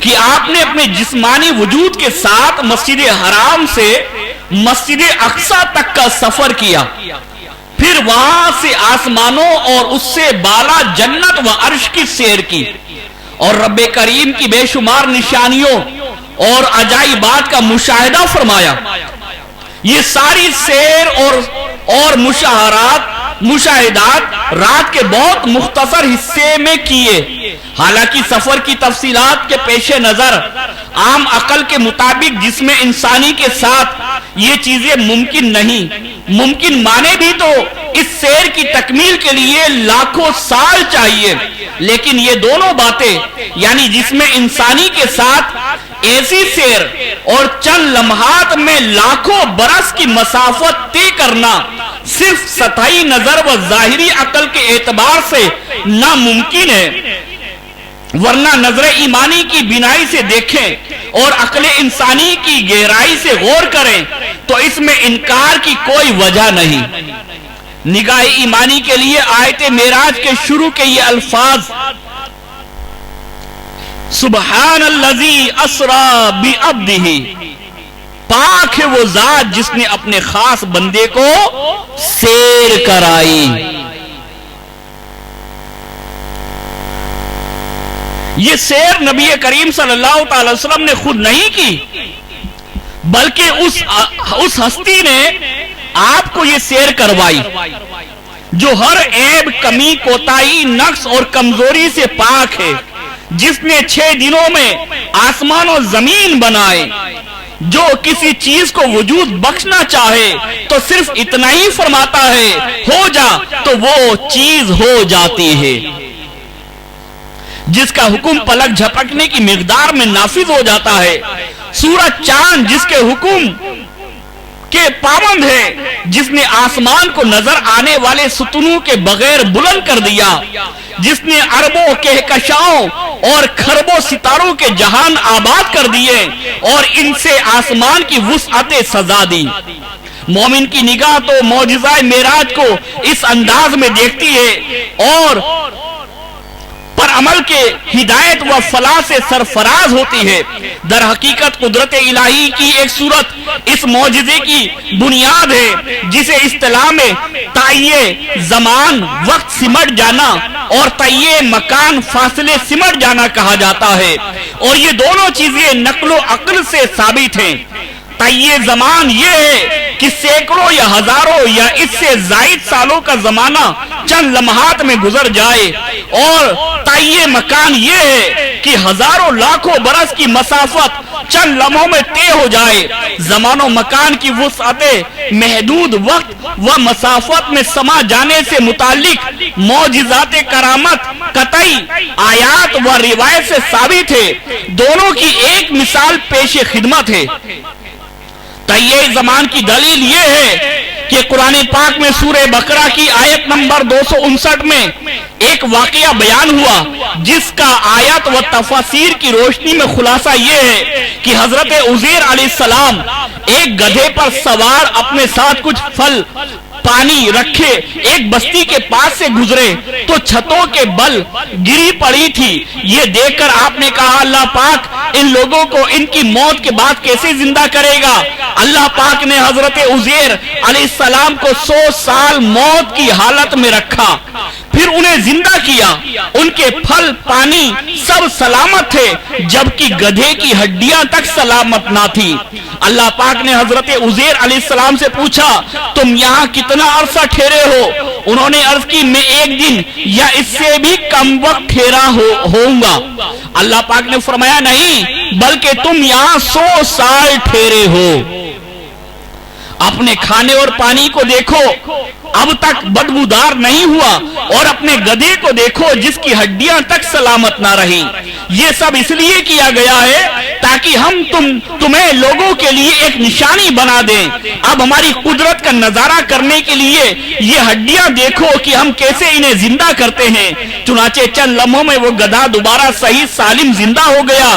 کہ آپ نے اپنے جسمانی وجود کے ساتھ مسجد حرام سے مسجد اقصی تک کا سفر کیا، پھر وہاں سے آسمانوں اور اس سے بالا جنت و عرش کی سیر کی، اور رب کریم کی بے شمار نشانیوں اور عجائبات کا مشاہدہ فرمایا۔ یہ ساری سیر اور مشاہدات رات کے بہت مختصر حصے میں کیے۔ حالانکہ سفر کی تفصیلات کے پیش نظر عام عقل کے مطابق جسم انسانی کے ساتھ یہ چیزیں ممکن نہیں، ممکن مانے بھی تو اس سیر کی تکمیل کے لیے لاکھوں سال چاہیے، لیکن یہ دونوں باتیں یعنی جسم انسانی کے ساتھ ایسی سیر اور چند لمحات میں لاکھوں برس کی مسافت طے کرنا صرف سطحی نظر و ظاہری عقل کے اعتبار سے ناممکن ہے، ورنہ نظر ایمانی کی بینائی سے دیکھیں اور عقل انسانی کی گہرائی سے غور کریں تو اس میں انکار کی کوئی وجہ نہیں۔ نگاہ ایمانی کے لیے آیت معراج کے شروع کے یہ الفاظ سبحان الذی اسری بعبدہ، پاک ہے وہ ذات جس نے اپنے خاص بندے کو سیر کرائی۔ یہ سیر نبی کریم صلی اللہ تعالی وسلم نے خود نہیں کی، بلکہ اس ہستی نے آپ کو یہ سیر کروائی جو ہر عیب، کمی، کوتاہی، نقص اور کمزوری سے پاک ہے، جس نے 6 دنوں میں آسمان و زمین بنائے، جو کسی چیز کو وجود بخشنا چاہے تو صرف اتنا ہی فرماتا ہے ہو جا تو وہ چیز ہو جاتی ہے، جس کا حکم پلک جھپکنے کی مقدار میں نافذ ہو جاتا ہے، سورج چاند جس کے حکم کے پابند ہے، جس نے آسمان کو نظر آنے والے ستونوں کے بغیر بلند کر دیا، جس نے اربوں کہکشاؤں اور کھربوں ستاروں کے جہان آباد کر دیے اور ان سے آسمان کی وسعت سزا دی۔ مومن کی نگاہ تو معجزہ معراج کو اس انداز میں دیکھتی ہے اور پر عمل کے ہدایت و فلاح سے سرفراز ہوتی ہے۔ در حقیقت قدرت الہی کی ایک صورت اس معجزے کی بنیاد ہے، جسے اصطلاح میں تعیین زمان وقت سمٹ جانا اور تعیین مکان فاصلے سمٹ جانا کہا جاتا ہے، اور یہ دونوں چیزیں نقل و عقل سے ثابت ہیں۔ تعیین زمان یہ ہے کہ سینکڑوں یا ہزاروں یا اس سے زائد سالوں کا زمانہ چند لمحات میں گزر جائے، اور تعیین مکان یہ ہے کہ ہزاروں لاکھوں برس کی مسافت چند لمحوں میں طے ہو جائے۔ زمان و مکان کی وسعت محدود وقت و مسافت میں سما جانے سے متعلق معجزات کرامت قطعی آیات و روایت سے ثابت ہے، دونوں کی ایک مثال پیش خدمت ہے۔ تعیین زمان کی دلیل یہ ہے کہ قرآن پاک میں سورہ بقرہ کی آیت نمبر 259 میں ایک واقعہ بیان ہوا، جس کا آیات و تفاسیر کی روشنی میں خلاصہ یہ ہے کہ حضرت عزیر علیہ السلام ایک گدھے پر سوار اپنے ساتھ کچھ پھل پانی رکھے ایک بستی کے پاس سے گزرے تو چھتوں کے بل گری پڑی تھی۔ یہ دیکھ کر آپ نے کہا اللہ پاک ان لوگوں کو ان کی موت کے بعد کیسے زندہ کرے گا؟ اللہ پاک نے حضرت عزیر علیہ السلام کو 100 سال موت کی حالت میں رکھا، پھر انہیں زندہ کیا۔ ان کے پھل پانی سب سلامت تھے، جبکہ گدھے کی ہڈیاں تک سلامت نہ تھی۔ اللہ پاک نے حضرت عزیر علیہ السلام سے پوچھا تم یہاں کتنا عرصہ ٹھہرے ہو؟ انہوں نے عرض کی میں 1 دن یا اس سے بھی کم وقت ٹھہرا ہوں گا۔ اللہ پاک نے فرمایا نہیں، بلکہ تم یہاں 100 سال ٹھہرے ہو۔ اپنے کھانے اور پانی کو دیکھو، اب تک بدبودار نہیں ہوا، اور اپنے گدھے کو دیکھو جس کی ہڈیاں تک سلامت نہ رہی۔ یہ سب اس لیے کیا گیا ہے تاکہ ہم تمہیں لوگوں کے لیے ایک نشانی بنا دیں۔ اب ہماری قدرت کا نظارہ کرنے کے لیے یہ ہڈیاں دیکھو کہ ہم کیسے انہیں زندہ کرتے ہیں۔ چنانچہ چند لمحوں میں وہ گدھا دوبارہ صحیح سالم زندہ ہو گیا۔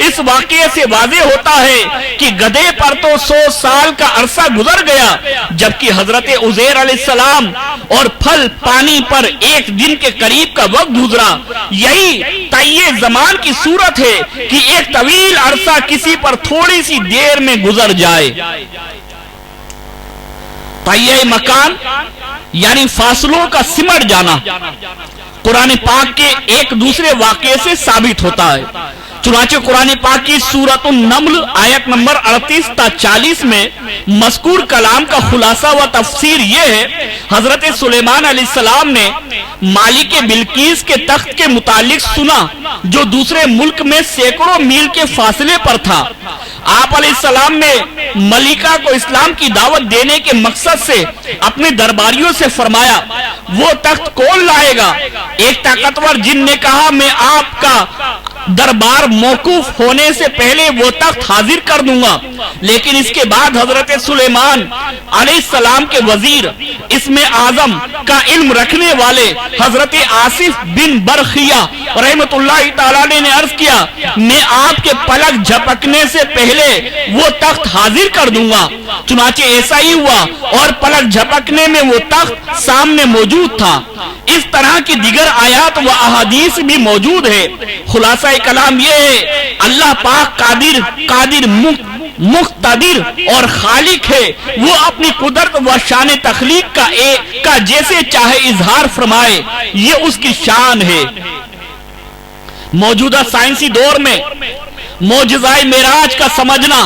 اس واقعے سے واضح ہوتا ہے کہ گدھے پر تو 100 سال کا عرصہ گزر گیا، جبکہ حضرت عزیر علیہ السلام اور پھل پانی پر 1 دن کے قریب کا وقت گزرا۔ یہی طیّ زمان کی صورت ہے کہ ایک طویل عرصہ کسی پر تھوڑی سی دیر میں گزر جائے۔ طیّ مکان یعنی فاصلوں کا سمٹ جانا قرآن پاک کے ایک دوسرے واقعے سے ثابت ہوتا ہے۔ چنانچہ قرآن پاک کی سورۃ النمل آیت نمبر 38 تا 40 میں مذکور کلام کا خلاصہ و تفسیر یہ ہے، حضرت سلیمان علیہ السلام نے مالک بلقیس کے تخت کے متعلق سنا جو دوسرے ملک میں سینکڑوں میل کے فاصلے پر تھا۔ آپ علیہ السلام نے ملکہ کو اسلام کی دعوت دینے کے مقصد سے اپنے درباریوں سے فرمایا، وہ تخت کون لائے گا؟ ایک طاقتور جن نے کہا، میں آپ کا دربار موقوف ہونے سے پہلے وہ تخت حاضر کر دوں گا۔ لیکن اس کے بعد حضرت سلیمان علیہ السلام کے وزیر اسم اعظم کا علم رکھنے والے حضرت آصف بن برخیہ رحمت اللہ تعالی نے عرض کیا، میں آپ کے پلک جھپکنے سے پہلے وہ تخت حاضر کر دوں گا۔ چنانچہ ایسا ہی ہوا اور پلک جھپکنے میں وہ تخت سامنے موجود تھا۔ اس طرح کی دیگر آیات و احادیث بھی موجود ہے۔ خلاصہ کلام یہ ہے، اللہ پاک قادر مقتدر اور خالق ہے۔ وہ اپنی قدرت و شان تخلیق کا جیسے چاہے اظہار فرمائے، یہ اس کی شان ہے۔ موجودہ سائنسی دور میں معجزہ معراج کا سمجھنا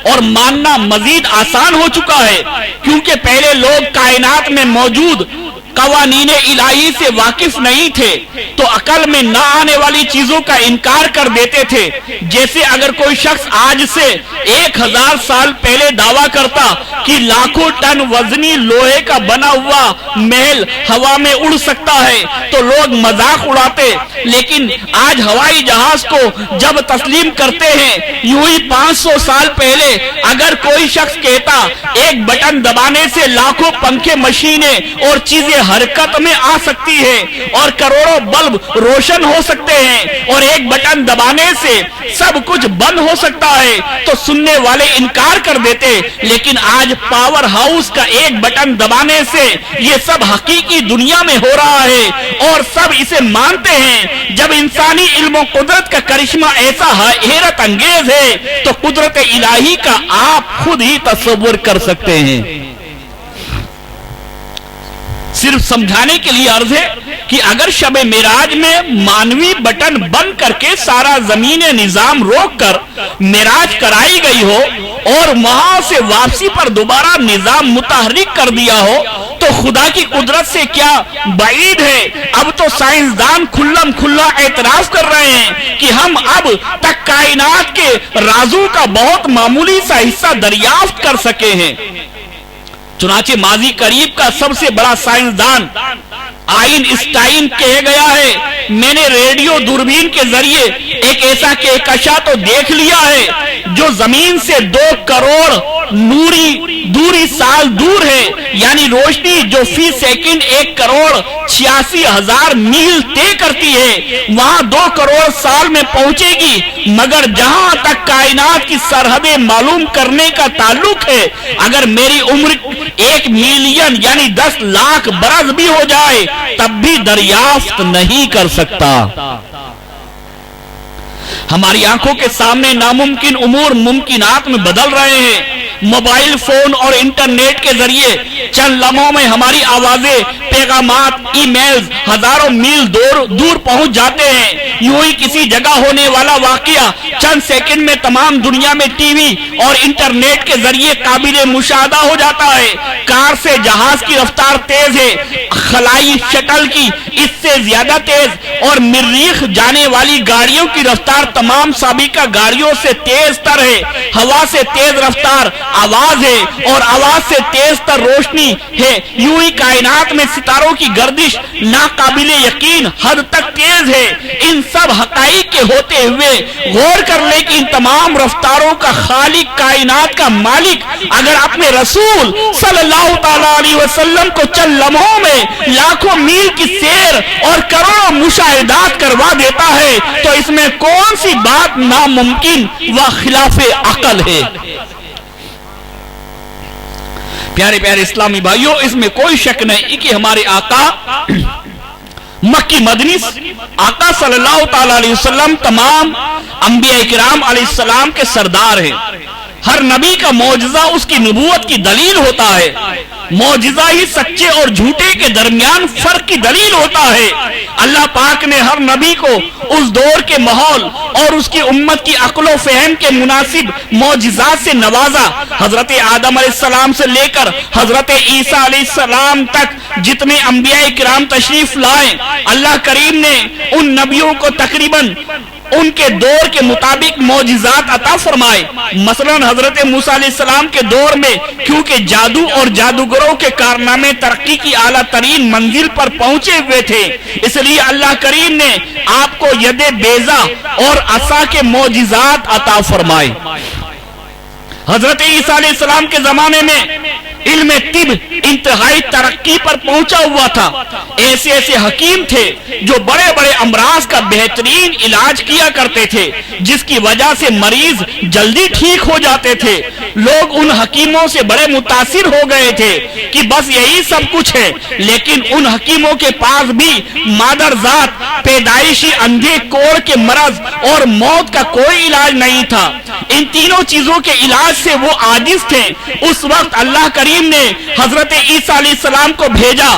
اور ماننا مزید آسان ہو چکا ہے، کیونکہ پہلے لوگ کائنات میں موجود قوانین الہی سے واقف نہیں تھے تو عقل میں نہ آنے والی چیزوں کا انکار کر دیتے تھے۔ جیسے اگر کوئی شخص آج سے 1000 سال پہلے دعویٰ کرتا کہ لاکھوں ٹن وزنی لوہے کا بنا ہوا محل ہوا میں اڑ سکتا ہے تو لوگ مذاق اڑاتے، لیکن آج ہوائی جہاز کو جب تسلیم کرتے ہیں، یوں ہی 500 سال پہلے اگر کوئی شخص کہتا ایک بٹن دبانے سے لاکھوں پنکھے، مشینیں اور چیزیں حرکت میں آ سکتی ہے اور کروڑوں بلب روشن ہو سکتے ہیں اور ایک بٹن دبانے سے سب کچھ بند ہو سکتا ہے تو سننے والے انکار کر دیتے۔ لیکن آج پاور ہاؤس کا ایک بٹن دبانے سے یہ سب حقیقی دنیا میں ہو رہا ہے اور سب اسے مانتے ہیں۔ جب انسانی علم و قدرت کا کرشمہ ایسا حیرت انگیز ہے تو قدرت الہی کا آپ خود ہی تصور کر سکتے ہیں۔ صرف سمجھانے کے لیے عرض ہے کہ اگر شب معراج میں مانوی بٹن بند کر کے سارا زمین نظام روک کر معراج کرائی گئی ہو اور وہاں سے واپسی پر دوبارہ نظام متحرک کر دیا ہو تو خدا کی قدرت سے کیا بعید ہے۔ اب تو سائنسدان کھلم کھلا اعتراف کر رہے ہیں کہ ہم اب تک کائنات کے رازوں کا بہت معمولی سا حصہ دریافت کر سکے ہیں۔ چنانچہ ماضی قریب کا سب سے بڑا سائنسدان آئن اسٹائن کہہ گیا ہے، میں نے ریڈیو دوربین کے ذریعے ایک ایسا کہکشاں تو دیکھ لیا ہے جو زمین سے 2 کروڑ دوری سال دور ہے، یعنی روشنی جو فی سیکنڈ 1 کروڑ 86,000 میل طے کرتی ہے وہاں 2 کروڑ سال میں پہنچے گی۔ مگر جہاں تک کائنات کی سرحدیں معلوم کرنے کا تعلق ہے، اگر میری عمر 1 ملین یعنی 10 لاکھ برس بھی ہو جائے تب بھی دریافت نہیں کر سکتا۔ ہماری آنکھوں کے سامنے ناممکن امور ممکنات میں بدل رہے ہیں۔ موبائل فون اور انٹرنیٹ کے ذریعے چند لمحوں میں ہماری آوازیں، پیغامات، ای میلز ہزاروں میل دور پہنچ جاتے ہیں۔ یوں ہی کسی جگہ ہونے والا واقعہ چند سیکنڈ میں تمام دنیا میں ٹی وی اور انٹرنیٹ کے ذریعے قابل مشاہدہ ہو جاتا ہے۔ کار سے جہاز کی رفتار تیز ہے، خلائی شٹل کی اس سے زیادہ تیز، اور مریخ جانے والی گاڑیوں کی رفتار تمام سابقہ گاڑیوں سے تیز تر ہے۔ ہوا سے تیز رفتار آواز ہے اور آواز سے تیز تر روشنی ہے۔ یوں ہی کائنات میں ستاروں کی گردش ناقابل یقین حد تک تیز ہے۔ ان سب حقائق کے ہوتے ہوئے غور کر لے کہ ان تمام رفتاروں کا خالق، کائنات کا مالک اگر اپنے رسول صلی اللہ تعالی علیہ وسلم کو چند لمحوں میں لاکھوں میل کی سیر اور کروڑوں مشاہدات کروا دیتا ہے تو اس میں کون سی بات ناممکن و خلاف عقل ہے؟ پیارے پیارے اسلامی بھائیوں، اس میں کوئی شک نہیں کہ ہمارے آقا مکی مدنی آقا صلی اللہ تعالی علیہ وسلم تمام انبیاء کرام علیہ السلام کے سردار ہیں۔ ہر نبی کا معجزہ اس کی نبوت کی دلیل ہوتا ہے۔ معجزہ ہی سچے اور جھوٹے کے درمیان فرق کی دلیل ہوتا ہے۔ اللہ پاک نے ہر نبی کو اس دور کے ماحول اور اس کی امت کی عقل و فہم کے مناسب معجزات سے نوازا۔ حضرت آدم علیہ السلام سے لے کر حضرت عیسیٰ علیہ السلام تک جتنے انبیاء کرام تشریف لائے، اللہ کریم نے ان نبیوں کو تقریباً ان کے دور کے مطابق معجزات عطا فرمائے۔ مثلا حضرت موسیٰ علیہ السلام کے دور میں کیونکہ جادو اور جادوگروں کے کارنامے ترقی کی اعلیٰ ترین منزل پر پہنچے ہوئے تھے، اس لیے اللہ کریم نے آپ کو ید بیضا اور عصا کے معجزات عطا فرمائے۔ حضرت عیسیٰ علیہ السلام کے زمانے میں علم طب انتہائی ترقی پر پہنچا ہوا تھا۔ ایسے ایسے حکیم تھے جو بڑے بڑے امراض کا بہترین علاج کیا کرتے تھے، جس کی وجہ سے مریض جلدی ٹھیک ہو جاتے تھے۔ لوگ ان حکیموں سے بڑے متاثر ہو گئے تھے کہ بس یہی سب کچھ ہے، لیکن ان حکیموں کے پاس بھی مادر ذات، پیدائشی اندھے کوڑ کے مرض اور موت کا کوئی علاج نہیں تھا۔ ان تینوں چیزوں کے علاج سے وہ عاجز تھے۔ اس وقت اللہ کریم نے حضرت عیسیٰ علیہ السلام کو بھیجا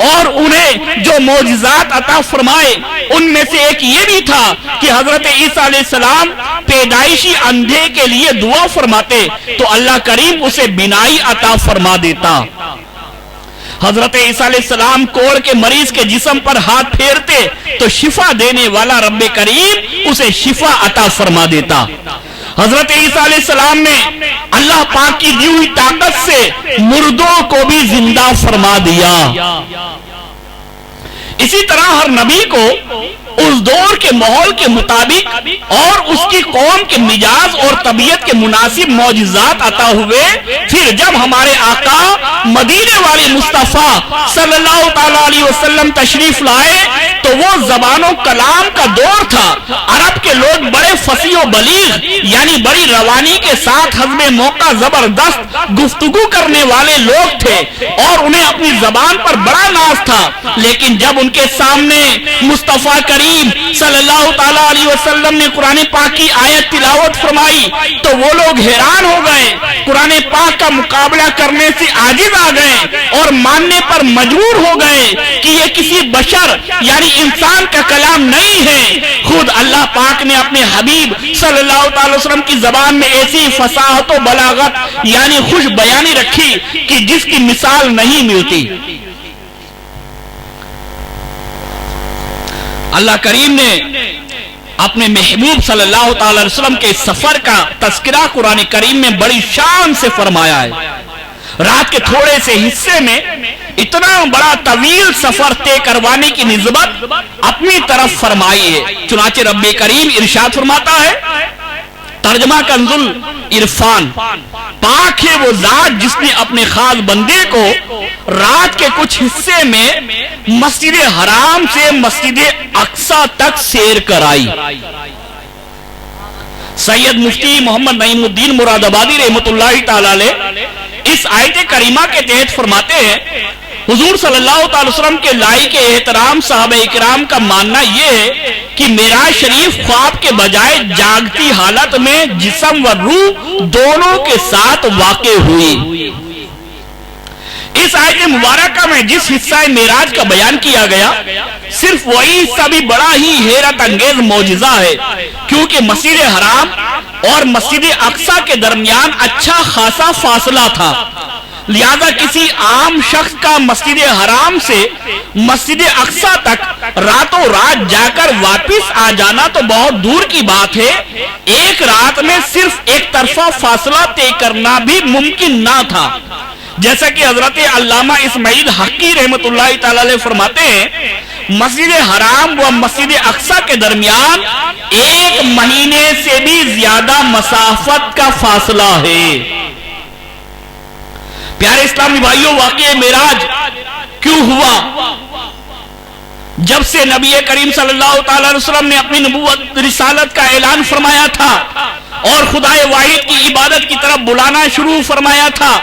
اور انہیں جو معجزات عطا فرمائے ان میں سے ایک یہ بھی تھا کہ حضرت عیسیٰ علیہ السلام پیدائشی اندھے کے لیے دعا فرماتے تو اللہ کریم اسے بینائی عطا فرما دیتا۔ حضرت عیسیٰ علیہ السلام کوڑ کے مریض کے جسم پر ہاتھ پھیرتے تو شفا دینے والا رب کریم اسے شفا عطا فرما دیتا۔ حضرت عیسیٰ علیہ السلام نے اللہ پاک کی دی ہوئی طاقت سے مردوں کو بھی زندہ فرما دیا۔ اسی طرح ہر نبی کو اس دور کے ماحول کے مطابق اور اس کی قوم کے مزاج اور طبیعت کے مناسب معجزات عطا ہوئے۔ پھر جب ہمارے آقا مدینے والے مصطفیٰ صلی اللہ تعالی علیہ وسلم تشریف لائے تو وہ زبان و کلام کا دور تھا۔ عرب کے لوگ بڑے فصیح و بلیغ یعنی بڑی روانی کے ساتھ حسب موقع زبردست گفتگو کرنے والے لوگ تھے اور انہیں اپنی زبان پر بڑا ناز تھا، لیکن جب ان کے سامنے مصطفیٰ کریم صلی اللہ تعالی علیہ وسلم نے قرآن پاک کی آیت تلاوت فرمائی تو وہ لوگ حیران ہو گئے، قرآن پاک کا مقابلہ کرنے سے عاجز آ گئے اور ماننے پر مجبور ہو گئے کہ یہ کسی بشر یعنی انسان کا کلام نہیں ہے۔ خود اللہ پاک نے اپنے حبیب صلی اللہ تعالی وسلم کی زبان میں ایسی فصاحت و بلاغت یعنی خوش بیانی رکھی کہ جس کی مثال نہیں ملتی۔ اللہ کریم نے اپنے محبوب صلی اللہ تعالی علیہ وسلم کے سفر کا تذکرہ قرآن کریم میں بڑی شان سے فرمایا ہے۔ رات کے تھوڑے سے حصے میں اتنا بڑا طویل سفر طے کروانے کی نسبت اپنی طرف فرمائی ہے۔ چنانچہ رب کریم ارشاد فرماتا ہے، ترجمہ کنز العرفان، پاک ہے وہ ذات جس نے اپنے خاص بندے کو رات کے کچھ حصے میں مسجد حرام سے مسجد اقصی تک سیر کرائی۔ سید مفتی محمد نعیم الدین مراد آبادی رحمۃ اللہ تعالی علیہ اس آیت کریمہ کے تحت فرماتے ہیں، حضور صلی اللہ تعالی وسلم کے لائق احترام صحابہ اکرام کا ماننا یہ ہے کہ معراج شریف خواب کے بجائے جاگتی حالت میں جسم و روح دونوں کے ساتھ واقع ہوئی۔ اس آیت مبارکہ میں جس حصہ معراج کا بیان کیا گیا صرف وہی حصہ بھی بڑا ہی حیرت انگیز معجزہ ہے، کیونکہ مسجد حرام اور مسجد اقصی کے درمیان اچھا خاصا فاصلہ تھا، لہذا کسی عام شخص کا مسجد حرام سے مسجد اقصی تک راتوں رات جا کر واپس آ جانا تو بہت دور کی بات ہے، ایک رات میں صرف ایک طرفہ فاصلہ طے کرنا بھی ممکن نہ تھا۔ جیسا کہ حضرت علامہ اسماعیل حقی رحمت اللہ تعالی علیہ فرماتے ہیں، مسجد حرام و مسجد اقصی کے درمیان 1 مہینے سے بھی زیادہ مسافت کا فاصلہ ہے۔ پیارے اسلامی بھائیوں، واقعہ معراج کیوں ہوا؟ جب سے نبی کریم صلی اللہ تعالی علیہ وسلم نے اپنی نبوت رسالت کا اعلان فرمایا تھا اور خدا واحد کی عبادت کی طرف بلانا شروع فرمایا تھا،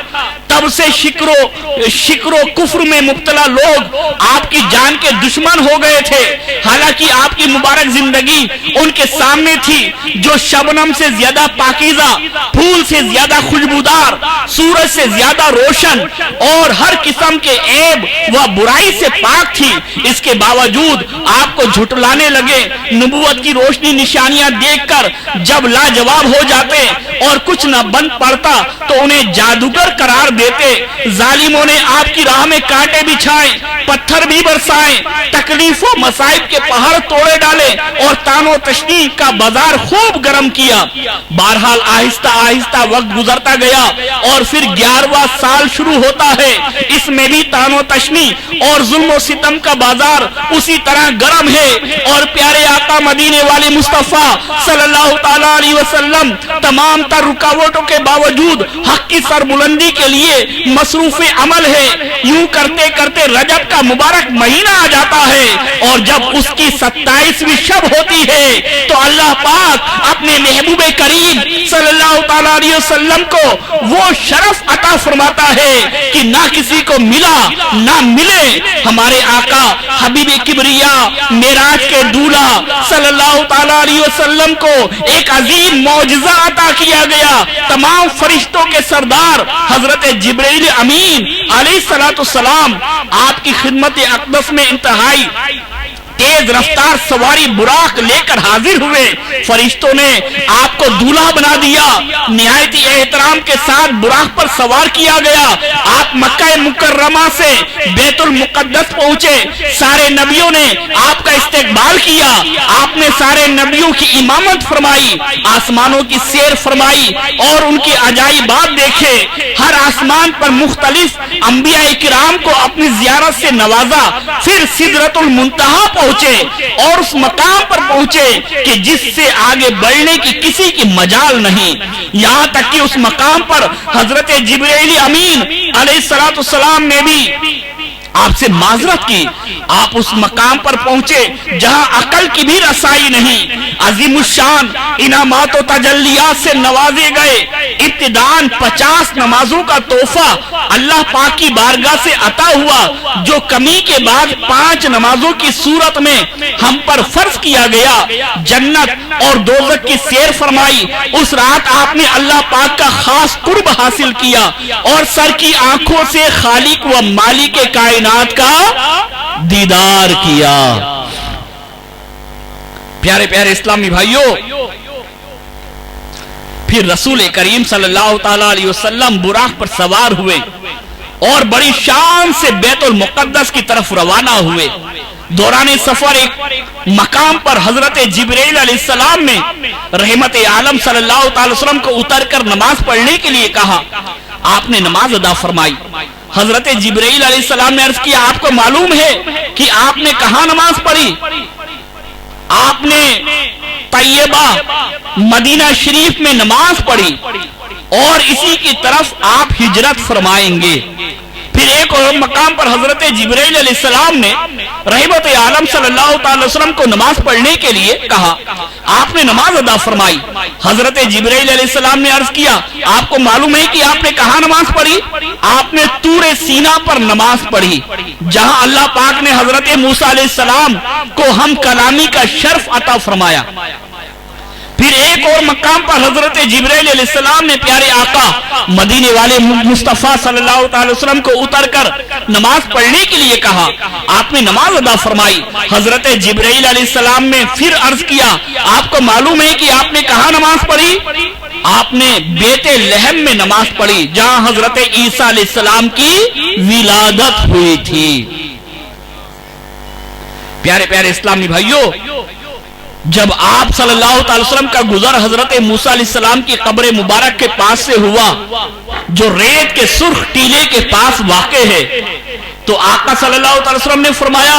تب سے شکر و کفر میں مبتلا لوگ آپ کی جان کے دشمن ہو گئے تھے۔ حالانکہ آپ کی مبارک زندگی ان کے سامنے تھی، جو شبنم سے زیادہ پاکیزہ، پھول سے زیادہ خوشبودار، سورج سے زیادہ روشن اور ہر قسم کے عیب و برائی سے پاک تھی۔ اس کے باوجود آپ کو جھٹلانے لگے۔ نبوت کی روشنی نشانیاں دیکھ کر جب لاجواب ہو جاتے اور کچھ نہ بن پڑتا تو انہیں جادوگر قرار دیتے۔ ظالموں نے آپ کی راہ میں کانٹے بچھائے، پتھر بھی برسائے، تکلیف و مصائب کے پہاڑ توڑے ڈالے اور تان و تشنیع کا بازار خوب گرم کیا۔ بہرحال آہستہ آہستہ وقت گزرتا گیا اور پھر 11واں سال شروع ہوتا ہے۔ اس میں بھی تان و تشنیع اور ظلم و ستم کا بازار اسی طرح گرم ہے، اور پیارے آقا مدینے والے مصطفیٰ صلی اللہ تعالی علیہ وسلم تمام تر رکاوٹوں کے باوجود حق کی سربلندی کے لیے مصروف عمل ہے۔ یوں کرتے کرتے رجب کا مبارک مہینہ آ جاتا ہے، اور جب اس کی 27ویں شب ہوتی ہے تو اللہ پاک اپنے محبوب کریم صلی اللہ تعالی علیہ وسلم کو وہ شرف عطا فرماتا ہے کہ نہ کسی کو ملا نہ ملے۔ ہمارے آقا حبیب کبریا معراج کے دولہا صلی اللہ تعالی علیہ وسلم کو ایک عظیم معجزہ عطا کیا گیا۔ تمام فرشتوں کے سردار حضرت جبرائیل امین علیہ السلام آپ کی خدمت اقدس میں انتہائی تیز رفتار سواری براق لے کر حاضر ہوئے۔ فرشتوں نے آپ کو دولہا بنا دیا، نہایت احترام کے ساتھ براق پر سوار کیا گیا۔ آپ مکہ مکرمہ سے بیت المقدس پہنچے، سارے نبیوں نے آپ کا استقبال کیا۔ آپ نے سارے نبیوں کی امامت فرمائی، آسمانوں کی سیر فرمائی اور ان کی عجائبات دیکھے۔ ہر آسمان پر مختلف انبیاء کرام کو اپنی زیارت سے نوازا، پھر سدرۃ المنتہا پہنچے اور اس مقام پر پہنچے کہ جس سے آگے بڑھنے کی کسی کی مجال نہیں، یہاں تک کہ اس مقام پر حضرت جبرائیل امین علیہ السلام نے بھی آپ سے معذرت کی۔ آپ اس مقام پر پہنچے جہاں عقل کی بھی رسائی نہیں۔ عظیم الشان انعامات و تجلیات سے نوازے گئے۔ ابتداءً 50 نمازوں کا تحفہ اللہ پاک کی بارگاہ سے عطا ہوا، جو کمی کے بعد 5 نمازوں کی صورت میں ہم پر فرض کیا گیا۔ جنت اور دوزخ کی سیر فرمائی۔ اس رات آپ نے اللہ پاک کا خاص قرب حاصل کیا اور سر کی آنکھوں سے خالق و مالک کائنات کا دیدار کیا۔ پیارے پیارے اسلامی بھائیوں، پھر رسول کریم صلی اللہ تعالی علیہ وسلم براق پر سوار ہوئے اور بڑی شان سے بیت المقدس کی طرف روانہ ہوئے۔ دوران سفر ایک مقام پر حضرت جبرائیل علیہ السلام نے رحمت عالم صلی اللہ تعالی وسلم کو اتر کر نماز پڑھنے کے لیے کہا۔ آپ نے نماز ادا فرمائی۔ حضرت جبرائیل علیہ السلام نے عرض کیا، آپ کو معلوم ہے کہ آپ نے کہاں نماز پڑھی؟ آپ نے طیبہ مدینہ شریف میں نماز پڑھی اور اسی کی طرف آپ ہجرت فرمائیں گے۔ پھر ایک اور مقام پر حضرت جبرائیل علیہ السلام نے رحمت عالم صلی اللہ تعالی وسلم کو نماز پڑھنے کے لیے کہا۔ آپ نے نماز ادا فرمائی۔ حضرت جبرائیل علیہ السلام نے عرض کیا، آپ کو معلوم ہے کہ آپ نے کہاں نماز پڑھی؟ آپ نے طور سینا پر نماز پڑھی، جہاں اللہ پاک نے حضرت موسیٰ علیہ السلام کو ہم کلامی کا شرف عطا فرمایا۔ پھر ایک اور مقام پر حضرت جبرائیل علیہ السلام نے پیارے آقا مدینے والے مصطفیٰ صلی اللہ تعالی وسلم کو اتر کر نماز پڑھنے کے لیے کہا۔ آپ نے نماز ادا فرمائی۔ حضرت جبرائیل علیہ السلام نے پھر عرض کیا، آپ کو معلوم ہے کہ آپ نے کہاں نماز پڑھی؟ آپ نے بیت لحم میں نماز پڑھی، جہاں حضرت عیسیٰ علیہ السلام کی ولادت ہوئی تھی۔ پیارے پیارے اسلامی بھائیوں، جب آپ صلی اللہ تعالی وسلم کا گزر حضرت موسیٰ علیہ السلام کی قبر مبارک کے پاس سے ہوا، جو ریت کے سرخ ٹیلے کے پاس واقع ہے، تو آقا صلی اللہ تعالی وسلم نے فرمایا،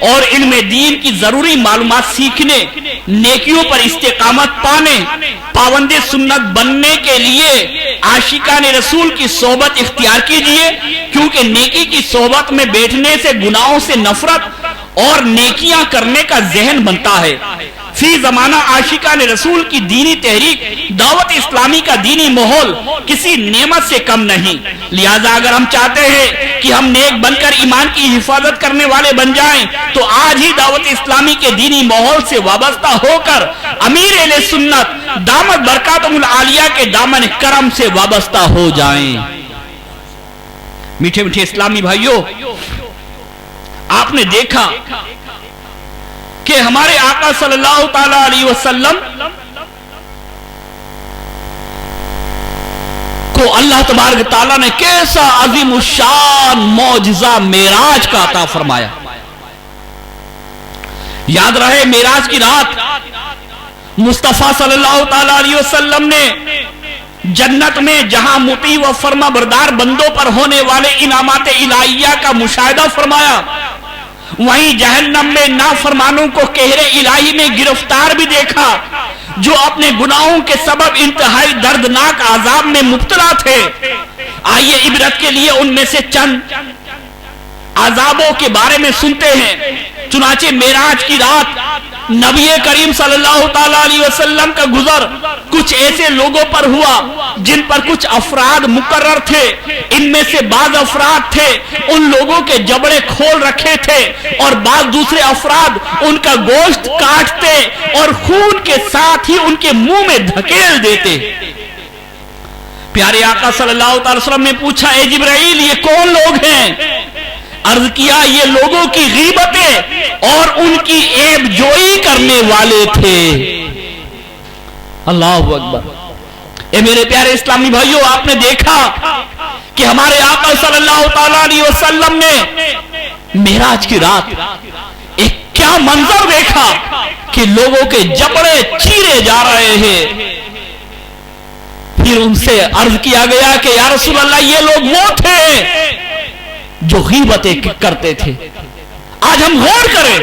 اور علم دین کی ضروری معلومات سیکھنے، نیکیوں پر استقامت پانے، پابند سنت بننے کے لیے عاشقان رسول کی صحبت اختیار کیجئے، کیونکہ نیکی کی صحبت میں بیٹھنے سے گناہوں سے نفرت اور نیکیاں کرنے کا ذہن بنتا ہے۔ فی زمانہ عاشقان رسول کی دینی تحریک، دعوت اسلامی کا دینی ماحول کسی نعمت سے کم نہیں، لہذا اگر ہم چاہتے ہیں کہ ہم نیک بن کر ایمان کی حفاظت کرنے والے بن جائیں تو آج ہی دعوت اسلامی کے دینی ماحول سے وابستہ ہو کر امیر اہل سنت دامت برکاتہم العالیہ کے دامن کرم سے وابستہ ہو جائیں۔ میٹھے میٹھے اسلامی بھائیوں، آپ نے دیکھا کہ ہمارے آقا صلی اللہ تعالی علیہ وسلم کو اللہ تبارک تعالیٰ نے کیسا عظیم الشان معجزہ معراج کا عطا فرمایا۔ یاد رہے معراج کی رات مصطفیٰ صلی اللہ تعالی علیہ وسلم نے جنت میں جہاں مطیع و فرما بردار بندوں پر ہونے والے انعامات الہیہ کا مشاہدہ فرمایا، وہیں جہنم میں نافرمانوں کو قہر الہی میں گرفتار بھی دیکھا، جو اپنے گناہوں کے سبب انتہائی دردناک عذاب میں مبتلا تھے۔ آئیے عبرت کے لیے ان میں سے چند عذابوں کے بارے میں سنتے ہیں۔ چنانچہ معراج کی رات نبی کریم صلی اللہ تعالی علیہ وسلم کا گزر کچھ ایسے لوگوں پر ہوا جن پر کچھ افراد مقرر تھے۔ ان میں سے بعض افراد تھے ان لوگوں کے جبڑے کھول رکھے تھے، اور بعض دوسرے افراد ان کا گوشت کاٹتے اور خون کے ساتھ ہی ان کے منہ میں دھکیل دیتے۔ پیارے آقا صلی اللہ علیہ وسلم نے پوچھا، اے جبرائیل یہ کون لوگ ہیں؟ عرض کیا یہ لوگوں کی غیبتیں اور ان کی عیب جوئی کرنے والے تھے۔ اللہ اکبر۔ اے میرے پیارے اسلامی بھائیوں، آپ نے دیکھا کہ ہمارے آقا صلی اللہ تعالی علیہ وسلم نے معراج کی رات ایک کیا منظر دیکھا کہ لوگوں کے جبڑے چیرے جا رہے ہیں۔ پھر ان سے عرض کیا گیا کہ یا رسول اللہ یہ لوگ وہ تھے جو غیبتیں کرتے تھے۔ آج ہم غور کریں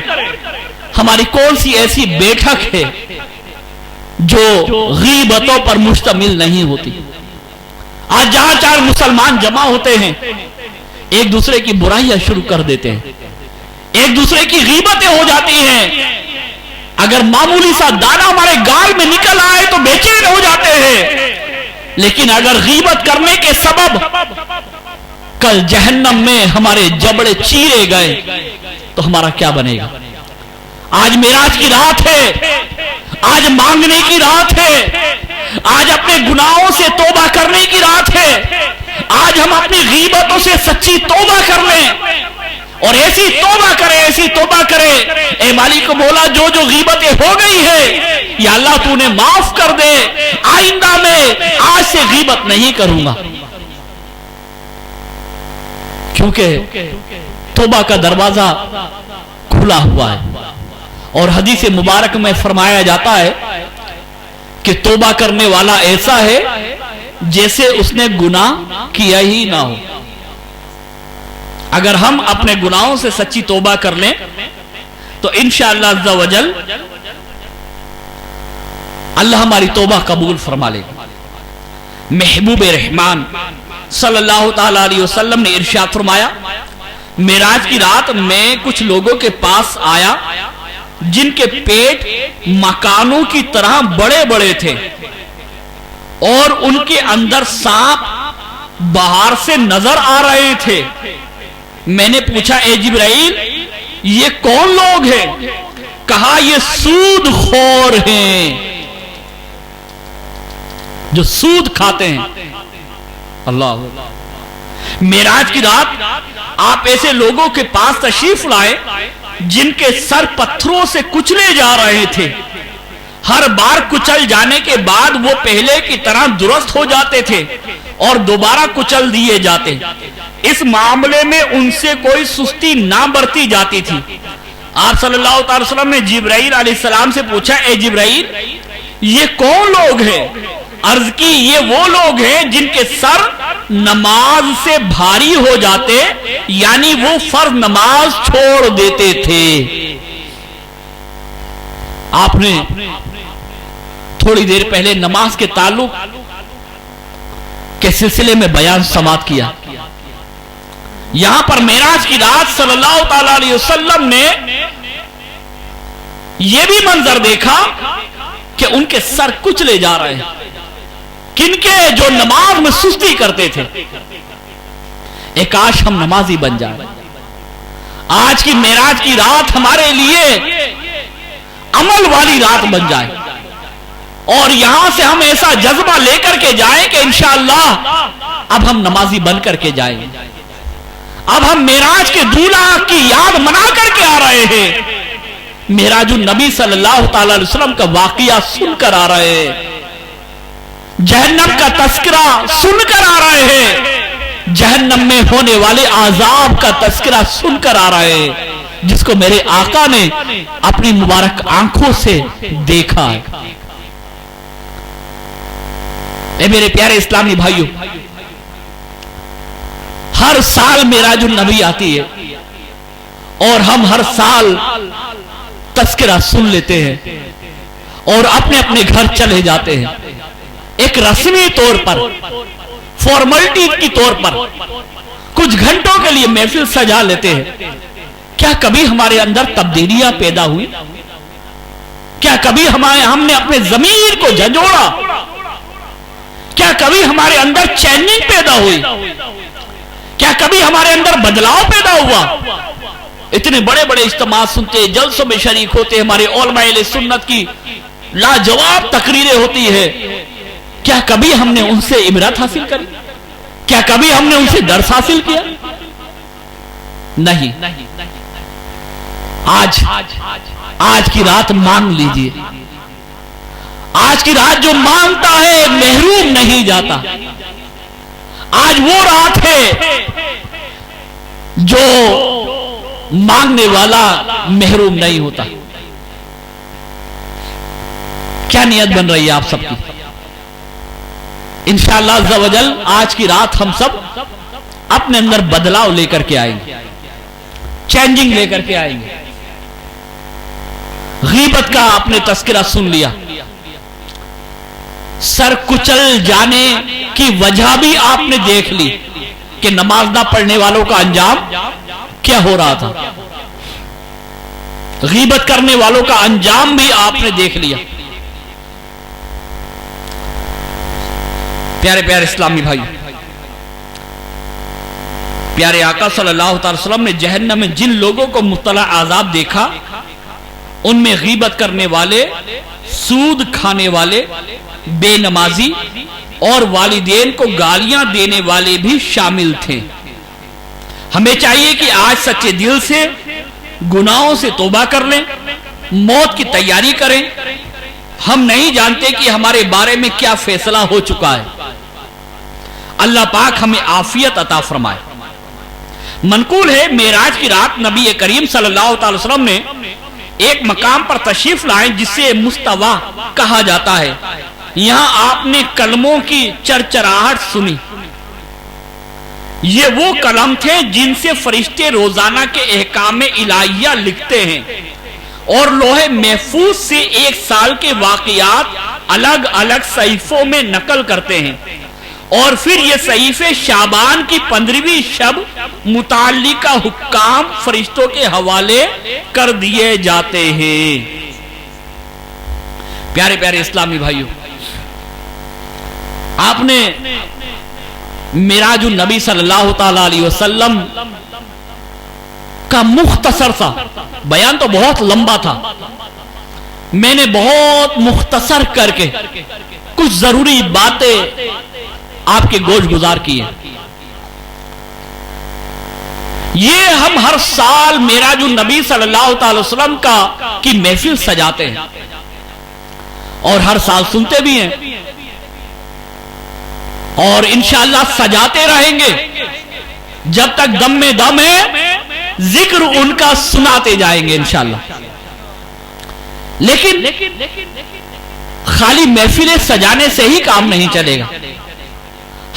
ہماری کون سی ایسی بیٹھک ہے جو غیبتوں پر مشتمل نہیں ہوتی۔ آج جہاں چار مسلمان جمع ہوتے ہیں ایک دوسرے کی برائیاں شروع کر دیتے ہیں، ایک دوسرے کی غیبتیں ہو جاتی ہیں۔ اگر معمولی سا دانا ہمارے گال میں نکل آئے تو بے چین ہو جاتے ہیں، لیکن اگر غیبت کرنے کے سبب کل جہنم میں ہمارے جبڑے چیرے گئے تو ہمارا کیا بنے گا؟ آج معراج کی رات ہے، آج مانگنے کی رات ہے، آج اپنے گناہوں سے توبہ کرنے کی رات ہے، آج ہم اپنی غیبتوں سے سچی توبہ کر لیں اور ایسی توبہ کرے، ایسی توبہ کرے۔ اے مالک کو بولا جو غیبتیں ہو گئی ہے یا اللہ تو نے معاف کر دے، آئندہ میں آج سے غیبت نہیں کروں گا، کیونکہ توبہ کا دروازہ کھلا ہوا ہے۔ اور حدیث مبارک میں فرمایا جاتا ہے کہ توبہ کرنے والا ایسا ہے جیسے اس نے گناہ کیا ہی نہ ہو۔ اگر ہم اپنے گناہوں سے سچی توبہ کر لیں تو انشاءاللہ عز و جل اللہ ہماری توبہ قبول فرما لے گا۔ محبوب رحمان صلی اللہ تعالی علیہ وسلم نے ارشاد فرمایا، معراج کی رات میں کچھ لوگوں کے پاس آیا جن کے پیٹ مکانوں کی طرح بڑے بڑے تھے اور ان کے اندر سانپ باہر سے نظر آ رہے تھے۔ میں نے پوچھا اے جبرائیل یہ کون لوگ ہیں؟ کہا یہ سود خور ہیں جو سود کھاتے ہیں۔ اللہ معراج کی رات آپ ایسے لوگوں کے پاس تشریف لائے جن کے سر پتھروں سے کچلے جا رہے تھے۔ ہر بار کچل جانے کے بعد وہ پہلے کی طرح درست ہو جاتے تھے اور دوبارہ کچل دیے جاتے۔ اس معاملے میں ان سے کوئی سستی نہ برتی جاتی تھی۔ آپ صلی اللہ علیہ وسلم نے جبرائیل علیہ السلام سے پوچھا اے جبرائیل یہ کون لوگ ہیں؟ عرض کی یہ وہ لوگ ہیں جن کے سر نماز سے بھاری ہو جاتے، یعنی وہ فرض نماز چھوڑ دیتے تھے۔ آپ نے تھوڑی دیر پہلے نماز کے تعلق کے سلسلے میں بیان سماعت کیا۔ یہاں پر معراج کی رات صلی اللہ تعالی علیہ وسلم نے یہ بھی منظر دیکھا کہ ان کے سر کچلے جا رہے ہیں، کن کے؟ جو نماز میں سستی کرتے تھے۔ ایک کاش ہم نمازی بن جائیں، آج کی معراج کی رات ہمارے لیے عمل والی رات بن جائے، اور یہاں سے ہم ایسا جذبہ لے کر کے جائیں کہ انشاءاللہ اب ہم نمازی بن کر کے جائیں، اب ہم معراج کے دولہا کی یاد منا کر کے آ رہے ہیں، معراج النبی صلی اللہ تعالی علیہ وسلم کا واقعہ سن کر آ رہے ہیں، جہنم کا تذکرہ سن کر آ رہے ہیں، جہنم میں ہونے والے عذاب کا تذکرہ سن کر آ رہے ہیں، جس کو میرے آقا نے اپنی مبارک آنکھوں سے دیکھا ہے۔ اے میرے پیارے اسلامی بھائیوں، ہر سال معراج النبی آتی ہے اور ہم ہر سال تذکرہ سن لیتے ہیں اور اپنے اپنے گھر چلے جاتے ہیں، ایک رسمی طور پر، فارملٹی کی طور پر کچھ گھنٹوں کے لیے محفل سجا لیتے ہیں۔ کیا کبھی ہمارے اندر تبدیلیاں پیدا ہوئی؟ کیا کبھی ہم نے اپنے ضمیر کو جھنجھوڑا؟ کیا کبھی ہمارے اندر چینجنگ پیدا ہوئی؟ کیا کبھی ہمارے اندر بدلاؤ پیدا ہوا؟ اتنے بڑے بڑے اجتماع سنتے، جلسوں میں شریک ہوتے، ہمارے علماء اہل سنت کی لاجواب تقریریں ہوتی ہے، کیا کبھی ہم نے ان سے عبرت حاصل کری؟ کیا کبھی ہم نے ان سے درس حاصل کیا؟ نہیں۔ آج کی رات مان لیجئے، آج کی رات جو مانتا ہے محروم نہیں جاتا۔ آج وہ رات ہے جو مانگنے والا محروم نہیں ہوتا۔ کیا نیت بن رہی ہے آپ سب کی؟ انشاءاللہ عز و جل آج کی رات ہم سب اپنے اندر بدلاؤ لے کر کے آئیں گے، چینجنگ لے کر کے آئیں گے۔ غیبت کا آپ نے تذکرہ سن لیا، سر کچل جانے کی وجہ بھی آپ نے دیکھ لی کہ نماز نہ پڑھنے والوں کا انجام کیا ہو رہا تھا، غیبت کرنے والوں کا انجام بھی آپ نے دیکھ لیا۔ پیارے پیارے اسلامی بھائی، پیارے آقا صلی اللہ تعالی وسلم نے جہنم میں جن لوگوں کو مبتلا عذاب دیکھا، ان میں غیبت کرنے والے، سود کھانے والے، بے نمازی اور والدین کو گالیاں دینے والے بھی شامل تھے۔ ہمیں چاہیے کہ آج سچے دل سے گناہوں سے توبہ کر لیں، موت کی تیاری کریں۔ ہم نہیں جانتے کہ ہمارے بارے میں کیا فیصلہ ہو چکا ہے۔ اللہ پاک ہمیں عافیت عطا فرمائے۔ منقول ہے معراج کی رات نبی کریم صلی اللہ تعالی وسلم نے ایک مقام پر تشریف لائے جسے مستوی کہا جاتا ہے۔ یہاں آپ نے کلموں کی چرچراہٹ سنی۔ یہ وہ کلم تھے جن سے فرشتے روزانہ کے احکام الہیہ لکھتے ہیں اور لوح محفوظ سے ایک سال کے واقعات الگ الگ صحیفوں میں نقل کرتے ہیں، اور پھر یہ صحیفے شعبان کی 15ویں شب متعلقہ حکام فرشتوں کے حوالے کر دیے جاتے ہیں۔ پیارے پیارے اسلامی بھائیوں، آپ نے معراج النبی صلی اللہ تعالی علیہ وسلم کا مختصر سا بیان، تو بہت لمبا تھا، میں نے بہت مختصر کر کے کچھ ضروری باتیں آپ کے گوش گزار کی ہیں۔ یہ ہم ہر سال معراج النبی صلی اللہ تعالی وسلم کی محفل سجاتے ہیں اور ہر سال سنتے بھی ہیں، اور انشاءاللہ سجاتے رہیں گے جب تک دم میں دم ہے، ذکر ان کا سناتے جائیں گے انشاءاللہ۔ لیکن خالی محفلیں سجانے سے ہی کام نہیں چلے گا،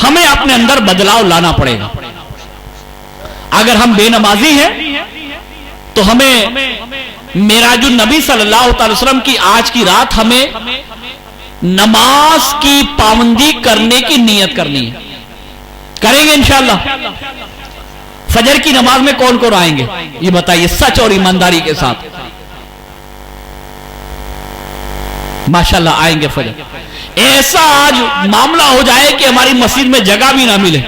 ہمیں اپنے اندر بدلاؤ لانا پڑے گا. اگر ہم بے نمازی ہیں تو ہمیں معراج النبی صلی اللہ علیہ وسلم کی آج کی رات ہمیں نماز کی پابندی کرنے کی نیت کرنی ہے. کریں گے انشاءاللہ. فجر کی نماز میں کون کون آئیں گے یہ بتائیے سچ اور ایمانداری کے ساتھ. ماشاءاللہ آئیں گے فجر. ایسا آج معاملہ ہو جائے کہ ہماری مسجد میں جگہ بھی نہ ملے,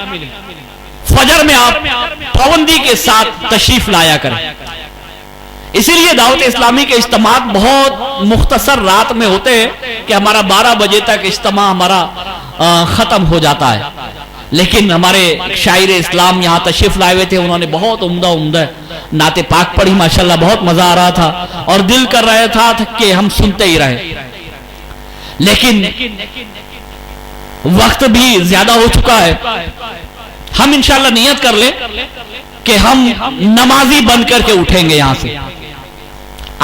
فجر میں آپ پابندی کے ساتھ تشریف لایا کریں. اسی لیے دعوت اسلامی کے اجتماعات بہت مختصر رات میں ہوتے ہیں کہ ہمارا 12 بجے تک اجتماع ہمارا ختم ہو جاتا ہے. لیکن ہمارے شاعر اسلام یہاں تشریف لائے ہوئے تھے, انہوں نے بہت عمدہ نعت پاک پڑھی, ماشاءاللہ بہت مزہ آ رہا تھا اور دل کر رہا تھا کہ ہم سنتے ہی رہے. لیکن وقت بھی زیادہ ہو چکا ہے. ہم انشاءاللہ نیت کر لیں کہ ہم نمازی بن کر کے اٹھیں گے یہاں سے.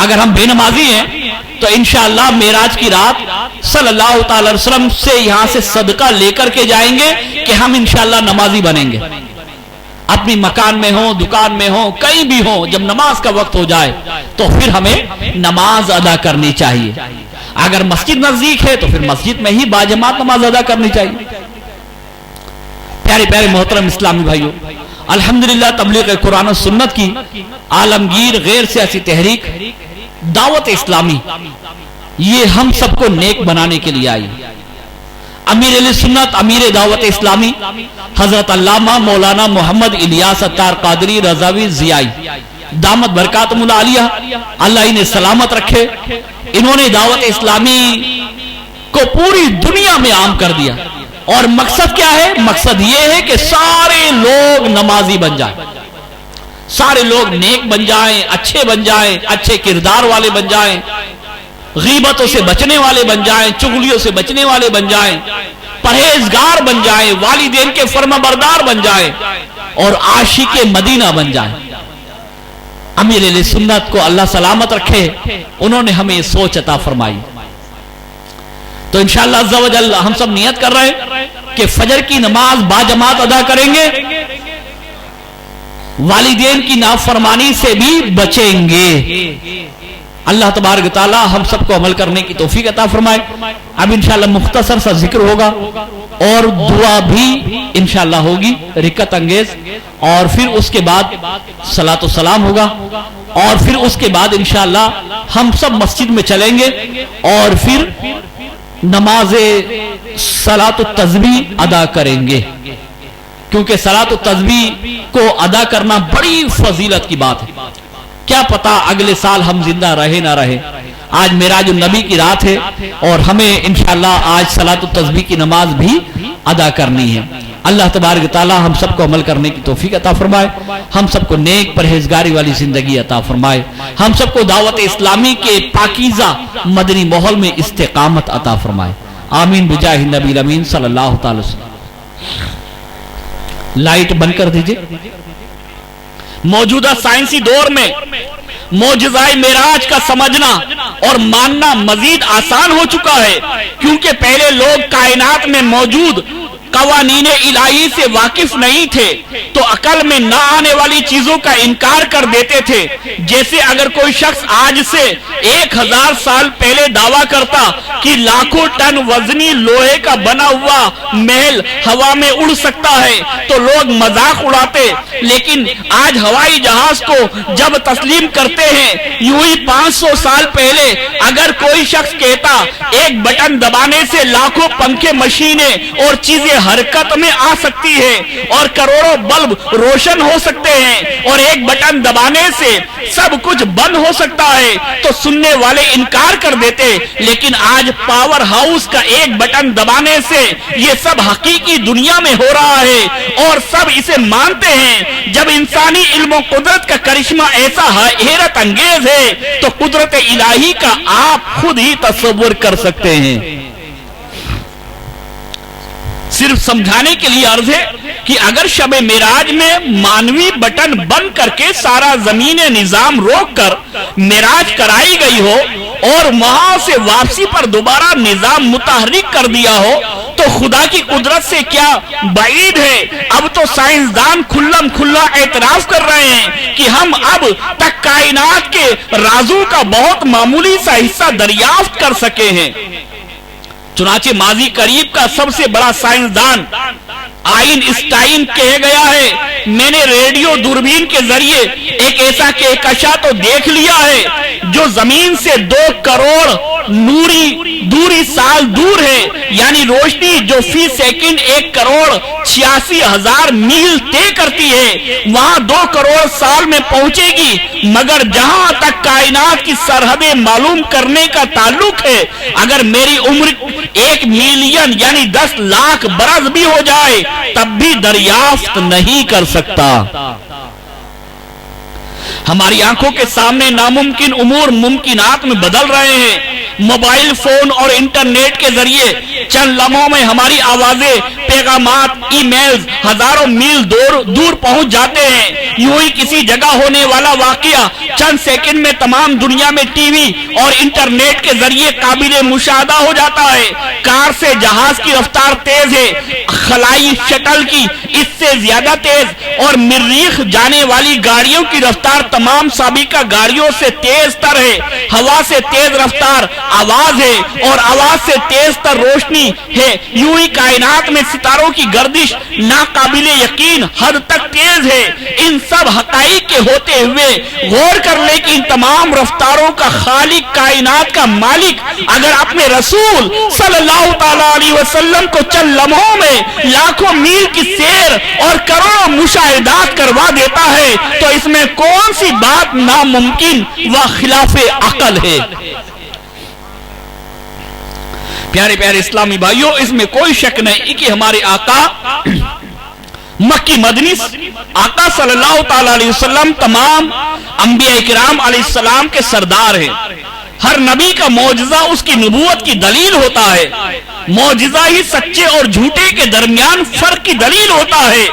اگر ہم بے نمازی ہیں تو انشاءاللہ معراج کی رات صلی اللہ تعالی علیہ وسلم سے یہاں سے صدقہ لے کر کے جائیں گے کہ ہم انشاءاللہ نمازی بنیں گے. اپنی مکان میں ہوں, دکان میں ہوں, کہیں بھی ہوں, جب نماز کا وقت ہو جائے تو پھر ہمیں نماز ادا کرنی چاہیے. اگر مسجد نزدیک ہے تو پھر مسجد میں ہی باجماعت نماز ادا کرنی چاہیے. پیارے پیارے محترم اسلامی بھائیوں, الحمدللہ تبلیغ قرآن و سنت کی عالمگیر غیر سیاسی تحریک دعوت اسلامی یہ ہم سب کو نیک بنانے کے لیے آئی. امیر علیہ سنت, امیر دعوت اسلامی حضرت علامہ مولانا محمد الیاس اتار قادری رضوی ضیائی دامت برکاتہم العالیہ, اللہ انہیں سلامت رکھے. انہوں نے دعوت اسلامی کو پوری دنیا میں عام کر دیا. اور مقصد کیا ہے؟ مقصد یہ ہے کہ سارے لوگ نمازی بن جائیں, سارے لوگ نیک بن جائیں, اچھے بن جائیں, اچھے کردار والے بن جائیں, غیبتوں سے بچنے والے بن جائیں, چغلیوں سے بچنے والے بن جائیں, پرہیزگار بن جائیں, والدین کے فرما بردار بن جائیں اور عاشق مدینہ بن جائیں. امیر علیہ سنت کو اللہ سلامت رکھے, انہوں نے ہمیں سوچ عطا فرمائی. تو انشاءاللہ عز و جل ہم سب نیت کر رہے ہیں کہ فجر کی نماز باجماعت ادا کریں گے, والدین کی نافرمانی سے بھی بچیں گے. اللہ تبارک تعالی ہم سب کو عمل کرنے کی توفیق عطا فرمائے. اب انشاءاللہ مختصر سا ذکر ہوگا اور دعا بھی انشاءاللہ ہوگی رکعت انگیز, اور پھر اس کے بعد صلاۃ و سلام ہوگا, اور پھر اس کے بعد انشاءاللہ ہم سب مسجد میں چلیں گے اور پھر نماز صلاۃ التسبیح ادا کریں گے. کیونکہ صلاۃ التسبیح کو ادا کرنا بڑی فضیلت کی بات ہے. کیا پتا اگلے سال ہم زندہ رہے نہ رہے. آج معراج النبی کی رات ہے اور ہمیں انشاءاللہ آج صلاۃ التسبیح کی نماز بھی ادا کرنی ہے. اللہ تبارک تعالی ہم سب کو عمل کرنے کی توفیق عطا فرمائے, ہم سب کو نیک پرہیزگاری والی زندگی عطا فرمائے, ہم سب کو دعوت اسلامی کے پاکیزہ مدنی ماحول میں استقامت عطا فرمائے. آمین بجاہ نبی الامین صلی اللہ تعالی وسلم. لائٹ بند کر دیجئے. موجودہ سائنسی دور میں معجزہ معراج کا سمجھنا اور ماننا مزید آسان ہو چکا ہے, کیونکہ پہلے لوگ کائنات میں موجود قوانین الہی سے واقف نہیں تھے تو عقل میں نہ آنے والی چیزوں کا انکار کر دیتے تھے. جیسے اگر کوئی شخص آج سے 1000 سال پہلے دعویٰ کرتا کہ لاکھوں ٹن وزنی لوہے کا بنا ہوا محل ہوا میں اڑ سکتا ہے تو لوگ مذاق اڑاتے. لیکن آج ہوائی جہاز کو جب تسلیم کرتے ہیں, یوں ہی 500 سال پہلے اگر کوئی شخص کہتا ایک بٹن دبانے سے لاکھوں پنکھے, مشینیں اور چیزیں حرکت میں آ سکتی ہے اور کروڑوں بلب روشن ہو سکتے ہیں اور ایک بٹن دبانے سے سب کچھ بند ہو سکتا ہے تو سننے والے انکار کر دیتے. لیکن آج پاور ہاؤس کا ایک بٹن دبانے سے یہ سب حقیقی دنیا میں ہو رہا ہے اور سب اسے مانتے ہیں. جب انسانی علم و قدرت کا کرشمہ ایسا حیرت انگیز ہے تو قدرت الہی کا آپ خود ہی تصور کر سکتے ہیں. صرف سمجھانے کے لیے عرض ہے کہ اگر شب معراج میں مانوی بٹن بند کر کے سارا زمین نظام روک کر معراج کرائی گئی ہو اور وہاں سے واپسی پر دوبارہ نظام متحرک کر دیا ہو تو خدا کی قدرت سے کیا بعید ہے. اب تو سائنسدان کھلم کھلا اعتراف کر رہے ہیں کہ ہم اب تک کائنات کے رازوں کا بہت معمولی سا حصہ دریافت کر سکے ہیں. چنانچہ ماضی قریب کا سب سے بڑا سائنسدان آئنسٹائن کہہ گیا ہے میں نے ریڈیو دوربین کے ذریعے ایک ایسا کہکشاں تو دیکھ لیا ہے جو زمین سے 2 کروڑ دوری سال دور ہے. یعنی روشنی جو فی سیکنڈ 1 کروڑ 86,000 میل طے کرتی ہے وہاں 2 کروڑ سال میں پہنچے گی. مگر جہاں تک کائنات کی سرحدیں معلوم کرنے کا تعلق ہے اگر میری عمر 1 ملین یعنی 10 لاکھ برس بھی ہو جائے تب بھی دریافت نہیں کر سکتا. ہماری آنکھوں کے سامنے ناممکن امور ممکنات میں بدل رہے ہیں. موبائل فون اور انٹرنیٹ کے ذریعے چند لمحوں میں ہماری آوازیں پیغامات ای میلز ہزاروں میل دور پہنچ جاتے ہیں. یوں ہی کسی جگہ ہونے والا واقعہ چند سیکنڈ میں تمام دنیا میں ٹی وی اور انٹرنیٹ کے ذریعے قابل مشاہدہ ہو جاتا ہے. کار سے جہاز کی رفتار تیز ہے, خلائی شٹل کی اس سے زیادہ تیز, اور مریخ جانے والی گاڑیوں کی رفتار تمام سابقہ گاڑیوں سے تیز تر ہے. ہوا سے تیز رفتار آواز ہے اور آواز سے تیز تر روشنی ہے. یوں ہی کائنات میں ستاروں کی گردش ناقابل یقین حد تک تیز ہے. ان سب حقائق کے ہوتے ہوئے غور کر لیں کہ ان تمام رفتاروں کا خالق کائنات کا مالک اگر اپنے رسول صلی اللہ تعالی علیہ وسلم کو چند لمحوں میں لاکھوں میل کی سیر اور کروڑوں مشاہدات کروا دیتا ہے تو اس میں کون سی بات ناممکن و خلاف عقل ہے. پیارے پیارے اسلامی بھائیوں, اس میں کوئی شک نہیں کہ ہمارے آقا مکی مدنی آقا صلی اللہ تعالی علیہ وسلم تمام انبیاء کرام علیہ السلام کے سردار ہیں. ہر نبی کا معجزہ اس کی نبوت کی دلیل ہوتا ہے. معجزہ ہی سچے اور جھوٹے کے درمیان فرق کی دلیل ہوتا ہے.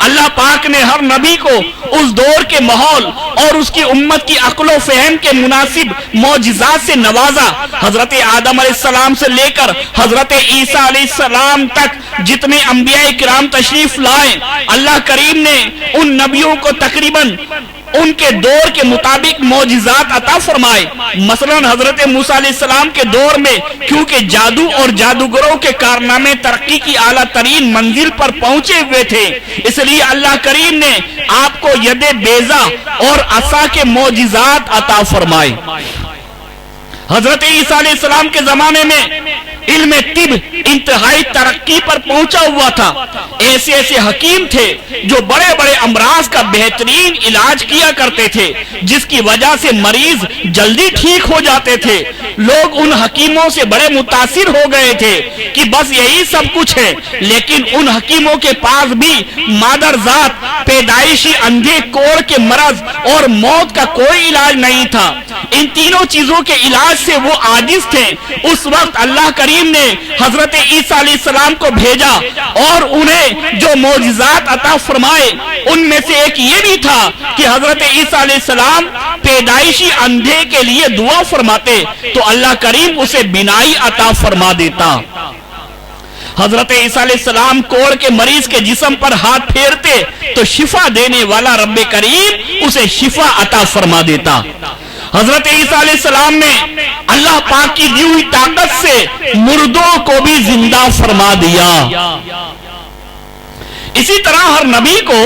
اللہ پاک نے ہر نبی کو اس دور کے ماحول اور اس کی امت کی عقل و فہم کے مناسب معجزات سے نوازا. حضرت آدم علیہ السلام سے لے کر حضرت عیسیٰ علیہ السلام تک جتنے انبیاء کرام تشریف لائے اللہ کریم نے ان نبیوں کو تقریباً ان کے دور کے مطابق معجزات عطا فرمائے. مثلا حضرت موسیٰ علیہ السلام کے دور میں کیونکہ جادو اور جادوگروں کے کارنامے ترقی کی اعلیٰ ترین منزل پر پہنچے ہوئے تھے, اس لیے اللہ کریم نے آپ کو ید بیضا اور عصا کے معجزات عطا فرمائے. حضرت عیسیٰ علیہ السلام کے زمانے میں علم طب انتہائی ترقی پر پہنچا ہوا تھا. ایسے ایسے حکیم تھے جو بڑے بڑے امراض کا بہترین علاج کیا کرتے تھے جس کی وجہ سے مریض جلدی ٹھیک ہو جاتے تھے. لوگ ان حکیموں سے بڑے متاثر ہو گئے تھے کہ بس یہی سب کچھ ہے, لیکن ان حکیموں کے پاس بھی مادر ذات, پیدائشی اندھے کوڑ کے مرض اور موت کا کوئی علاج نہیں تھا. ان تینوں چیزوں کے علاج سے وہ عاجز تھے. اس وقت اللہ کریم نے حضرت عیسیٰ علیہ السلام کو بھیجا اور انہیں جو معجزات عطا فرمائے ان میں سے ایک یہ بھی تھا کہ حضرت عیسیٰ علیہ السلام پیدائشی اندھے کے لیے دعا فرماتے تو اللہ کریم اسے بینائی عطا فرما دیتا. حضرت عیسیٰ علیہ السلام کوڑ کے مریض کے جسم پر ہاتھ پھیرتے تو شفا دینے والا رب کریم اسے شفا عطا فرما دیتا. حضرت عیسیٰ علیہ السلام نے اللہ پاک کی دی ہوئی طاقت سے مردوں کو بھی زندہ فرما دیا. اسی طرح ہر نبی کو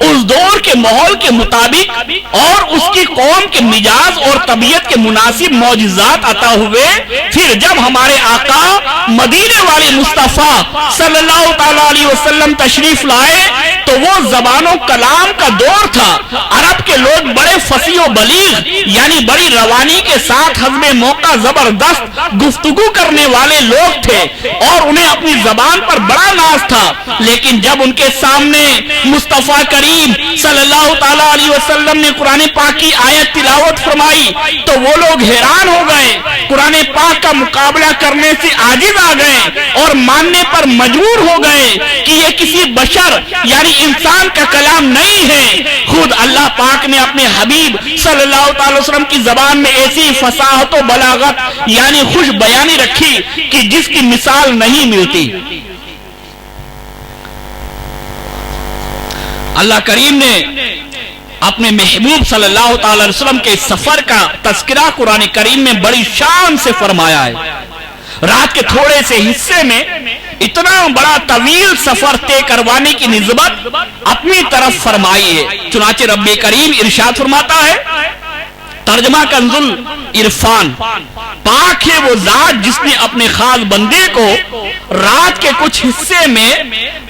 اس دور کے ماحول کے مطابق اور اس کی قوم کے مزاج اور طبیعت کے مناسب معجزات عطا ہوئے. پھر جب ہمارے آقا مدینے والے مصطفیٰ صلی اللہ تعالی علیہ وسلم تشریف لائے تو وہ زبان و کلام کا دور تھا. عرب کے لوگ بڑے فصیح و بلیغ یعنی بڑی روانی کے ساتھ حسب موقع زبردست گفتگو کرنے والے لوگ تھے اور انہیں اپنی زبان پر بڑا ناز تھا. لیکن جب ان کے سامنے مصطفیٰ کریم صلی اللہ تعالی علیہ وسلم نے قرآن پاک کی آیت تلاوت فرمائی تو وہ لوگ حیران ہو گئے, قرآن پاک کا مقابلہ کرنے سے عاجز آ گئے اور ماننے پر مجبور ہو گئے کہ یہ کسی بشر یعنی انسان کا کلام نہیں ہے. خود اللہ پاک نے اپنے حبیب صلی اللہ تعالی وسلم کی زبان میں ایسی فصاحت و بلاغت یعنی خوش بیانی رکھی کہ جس کی مثال نہیں ملتی. اللہ کریم نے اپنے محبوب صلی اللہ تعالی علیہ وسلم کے سفر کا تذکرہ قرآن کریم میں بڑی شان سے فرمایا ہے. رات کے تھوڑے سے حصے میں اتنا بڑا طویل سفر طے کروانے کی نسبت اپنی طرف فرمائی ہے. چنانچہ رب کریم ارشاد فرماتا ہے، ترجمہ کنز العرفان، پاک ہے وہ ذات جس نے اپنے خاص بندے کو رات کے کچھ حصے میں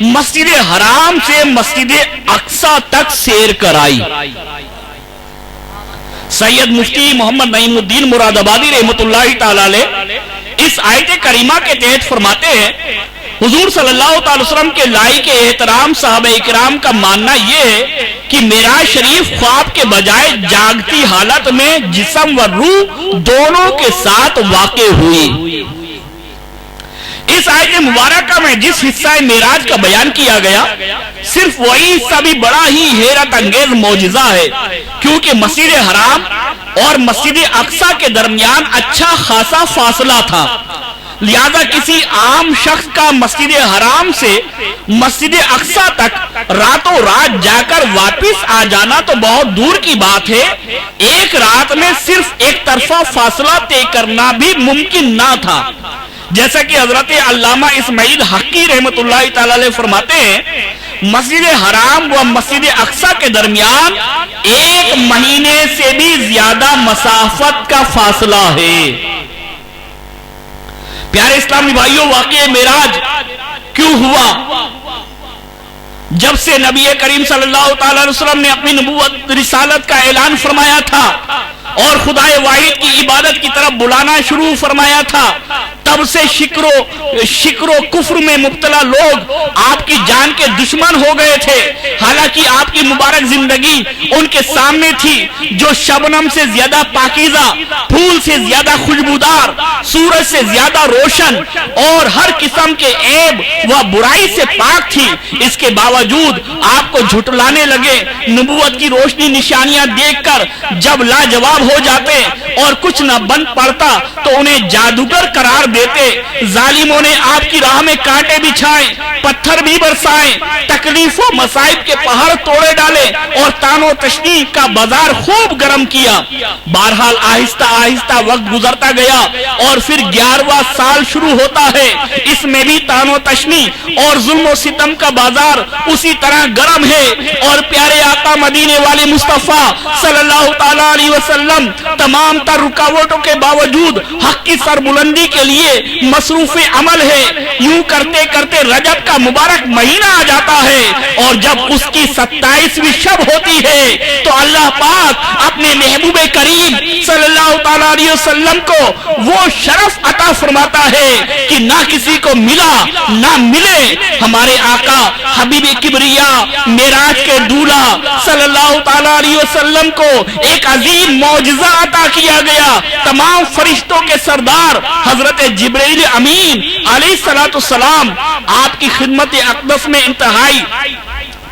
مسجد حرام سے مسجد اقصی تک سیر کرائی. سید مفتی محمد نعیم الدین مراد آبادی رحمۃ اللہ تعالی علیہ اس آیت کریمہ کے تحت فرماتے ہیں، حضور صلی اللہ تعالی وسلم کے لائق احترام صحابہ اکرام کا ماننا یہ ہے کہ معراج شریف خواب کے بجائے جاگتی حالت میں جسم و روح دونوں کے ساتھ واقع ہوئی. اس آیت مبارکہ میں جس حصہ معراج کا بیان کیا گیا صرف وہی حصہ بھی بڑا ہی حیرت انگیز معجزہ ہے، کیونکہ مسجد حرام اور مسجد اقصی کے درمیان اچھا خاصا فاصلہ تھا. لہذا کسی عام شخص کا مسجد حرام سے مسجد اقصی تک راتوں رات جا کر واپس آ جانا تو بہت دور کی بات ہے، ایک رات میں صرف ایک طرفہ فاصلہ طے کرنا بھی ممکن نہ تھا. جیسا کہ حضرت علامہ اسماعیل حقی رحمۃ اللہ تعالی علیہ فرماتے ہیں، مسجد حرام و مسجد اقصی کے درمیان 1 مہینے سے بھی زیادہ مسافت کا فاصلہ ہے. پیارے اسلامی بھائیوں، واقعہ معراج کیوں ہوا؟ جب سے نبی کریم صلی اللہ تعالی علیہ وسلم نے اپنی نبوت رسالت کا اعلان فرمایا تھا اور خدا واحد کی عبادت کی طرف بلانا شروع فرمایا تھا، تب سے شکر و کفر میں مبتلا لوگ آپ کی جان کے دشمن ہو گئے تھے. حالانکہ آپ کی مبارک زندگی ان کے سامنے تھی جو شبنم سے زیادہ پاکیزہ، پھول سے زیادہ خوشبودار، سورج سے زیادہ روشن اور ہر قسم کے عیب و برائی سے پاک تھی. اس کے باوجود آپ کو جھٹلانے لگے. نبوت کی روشنی نشانیاں دیکھ کر جب لاجواب ہو جاتے اور کچھ نہ بن پڑتا تو انہیں جادوگر قرار دیتے. ظالموں نے آپ کی راہ میں کانٹے بچھائے، پتھر بھی برسائے، تکلیف و مصائب کے پہاڑ توڑے ڈالے اور تان و تشنیع کا بازار خوب گرم کیا. بہرحال آہستہ آہستہ وقت گزرتا گیا اور پھر 11واں سال شروع ہوتا ہے. اس میں بھی تان و تشنیع اور ظلم و ستم کا بازار اسی طرح گرم ہے. اور پیارے آقا مدینے والے مصطفیٰ صلی اللہ تعالی علیہ وسلم تمام تر رکاوٹوں کے باوجود حق کی سربلندی کے لیے مصروف عمل ہے. یوں کرتے کرتے رجب کا مبارک مہینہ آ جاتا ہے اور جب اس کی 27ویں شب ہوتی ہے تو اللہ پاک اپنے محبوب کریم صلی اللہ تعالی علیہ وسلم کو وہ شرف عطا فرماتا ہے کہ نہ کسی کو ملا نہ ملے. ہمارے آقا حبیب کبریا معراج کے دولہ صلی اللہ تعالی علیہ وسلم کو ایک عظیم معجزہ عطا کیا گیا. تمام فرشتوں کے سردار حضرت جبرائیل امین علیہ السلام آپ کی خدمت اقدس میں انتہائی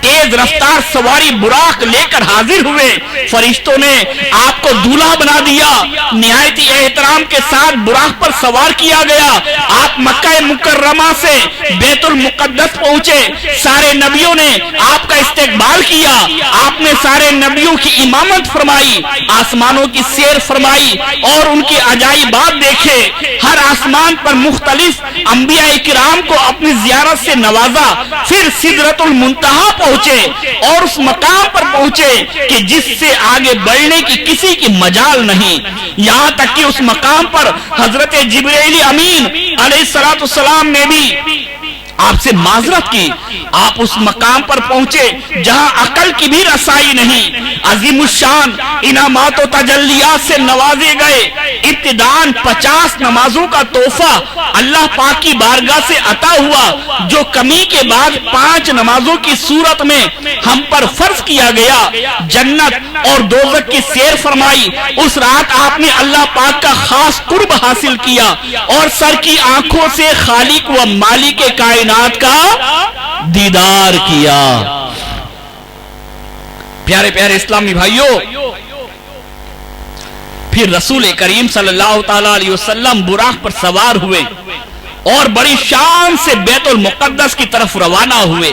تیز رفتار سواری براق لے کر حاضر ہوئے. فرشتوں نے آپ کو دولہا بنا دیا. نہایت احترام کے ساتھ براق پر سوار کیا گیا. آپ مکہ مکرمہ سے بیت المقدس پہنچے. سارے نبیوں نے آپ کا استقبال کیا. آپ نے سارے نبیوں کی امامت فرمائی، آسمانوں کی سیر فرمائی اور ان کی عجائبات دیکھے. ہر آسمان پر مختلف انبیاء کرام کو اپنی زیارت سے نوازا. پھر سدرۃ المنتہا پہنچے اور اس مقام پر پہنچے کہ جس سے آگے بڑھنے کی کسی کی مجال نہیں. یہاں تک کہ اس مقام پر حضرت جبرائیل امین علیہ السلام نے بھی آپ سے معذرت کی. آپ اس مقام پر پہنچے جہاں عقل کی بھی رسائی نہیں. عظیم الشان انعامات و تجلیات سے نوازے گئے. ابتداءً 50 نمازوں کا تحفہ اللہ پاک کی بارگاہ سے عطا ہوا جو کمی کے بعد 5 نمازوں کی صورت میں ہم پر فرض کیا گیا. جنت اور دوزخ کی سیر فرمائی. اس رات آپ نے اللہ پاک کا خاص قرب حاصل کیا اور سر کی آنکھوں سے خالق و مالک کائنات کا دیدار کیا. پیارے پیارے اسلامی بھائیوں، پھر رسول کریم صلی اللہ تعالی علیہ وسلم براق پر سوار ہوئے اور بڑی شان سے بیت المقدس کی طرف روانہ ہوئے.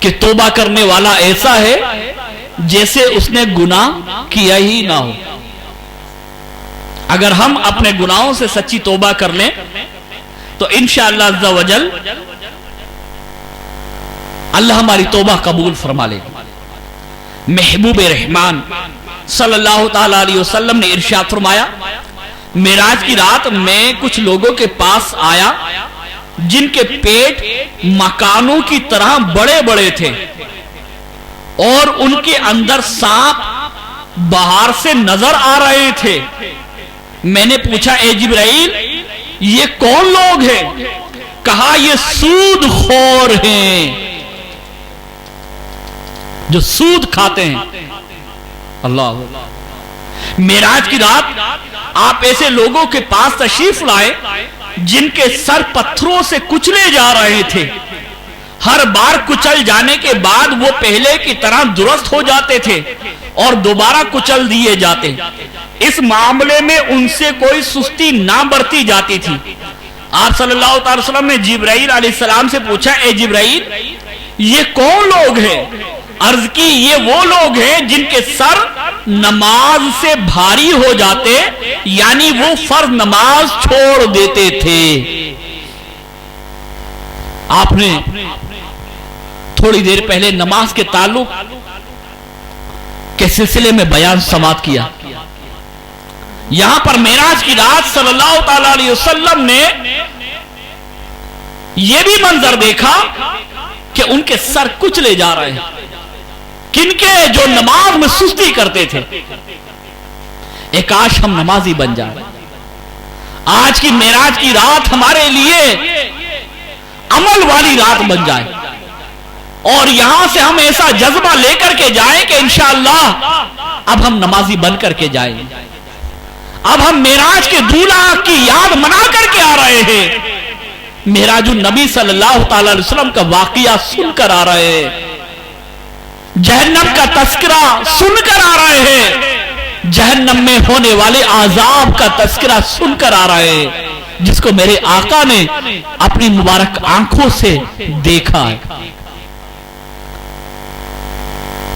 کہ توبہ کرنے والا ایسا ہے جیسے اس نے گناہ کیا ہی نہ ہو. اگر ہم اپنے گناہوں سے سچی توبہ کر لیں تو انشاءاللہ عز و جل اللہ ہماری توبہ قبول فرما لے گا. محبوب رحمان صلی اللہ تعالی علیہ وسلم نے ارشاد فرمایا معراج کی رات میں کچھ لوگوں کے پاس آیا جن کے پیٹ مکانوں کی طرح بڑے بڑے تھے اور ان کے اندر سانپ باہر سے نظر آ رہے تھے. میں نے پوچھا اے جبرائیل یہ کون لوگ ہیں؟ کہا یہ سود خور ہیں جو سود کھاتے ہیں. اللہ. معراج کی رات آپ ایسے لوگوں کے پاس تشریف لائے جن کے سر پتھروں سے کچلے جا رہے تھے. ہر بار کچل جانے کے بعد وہ پہلے کی طرح درست ہو جاتے تھے اور دوبارہ کچل دیے جاتے. اس معاملے میں ان سے کوئی سستی نہ برتی جاتی تھی. آپ صلی اللہ علیہ وسلم نے جبرائیل علیہ السلام سے پوچھا اے جبرائیل یہ کون لوگ ہیں؟ عرض کی یہ وہ لوگ ہیں جن کے سر نماز سے بھاری ہو جاتے یعنی وہ فرض نماز چھوڑ دیتے تھے. آپ نے تھوڑی دیر پہلے نماز کے تعلق کے سلسلے میں بیان سماعت کیا. یہاں پر معراج کی رات صلی اللہ تعالی علیہ وسلم نے یہ بھی منظر دیکھا کہ ان کے سر کچلے جا رہے ہیں. کن کے؟ جو نماز میں سستی کرتے تھے. ایک کاش ہم نمازی بن جائیں. آج کی معراج کی رات ہمارے لیے عمل والی رات بن جائے اور یہاں سے ہم ایسا جذبہ لے کر کے جائیں کہ انشاءاللہ اب ہم نمازی بن کر کے جائیں. اب ہم معراج کے دولہا کی یاد منا کر کے آ رہے ہیں. معراج النبی صلی اللہ تعالی علیہ وسلم کا واقعہ سن کر آ رہے ہیں. جہنم کا تذکرہ سن کر آ رہے ہیں. جہنم میں ہونے والے عذاب کا تذکرہ سن کر آ رہے ہیں جس کو میرے آقا نے اپنی مبارک آنکھوں سے دیکھا ہے.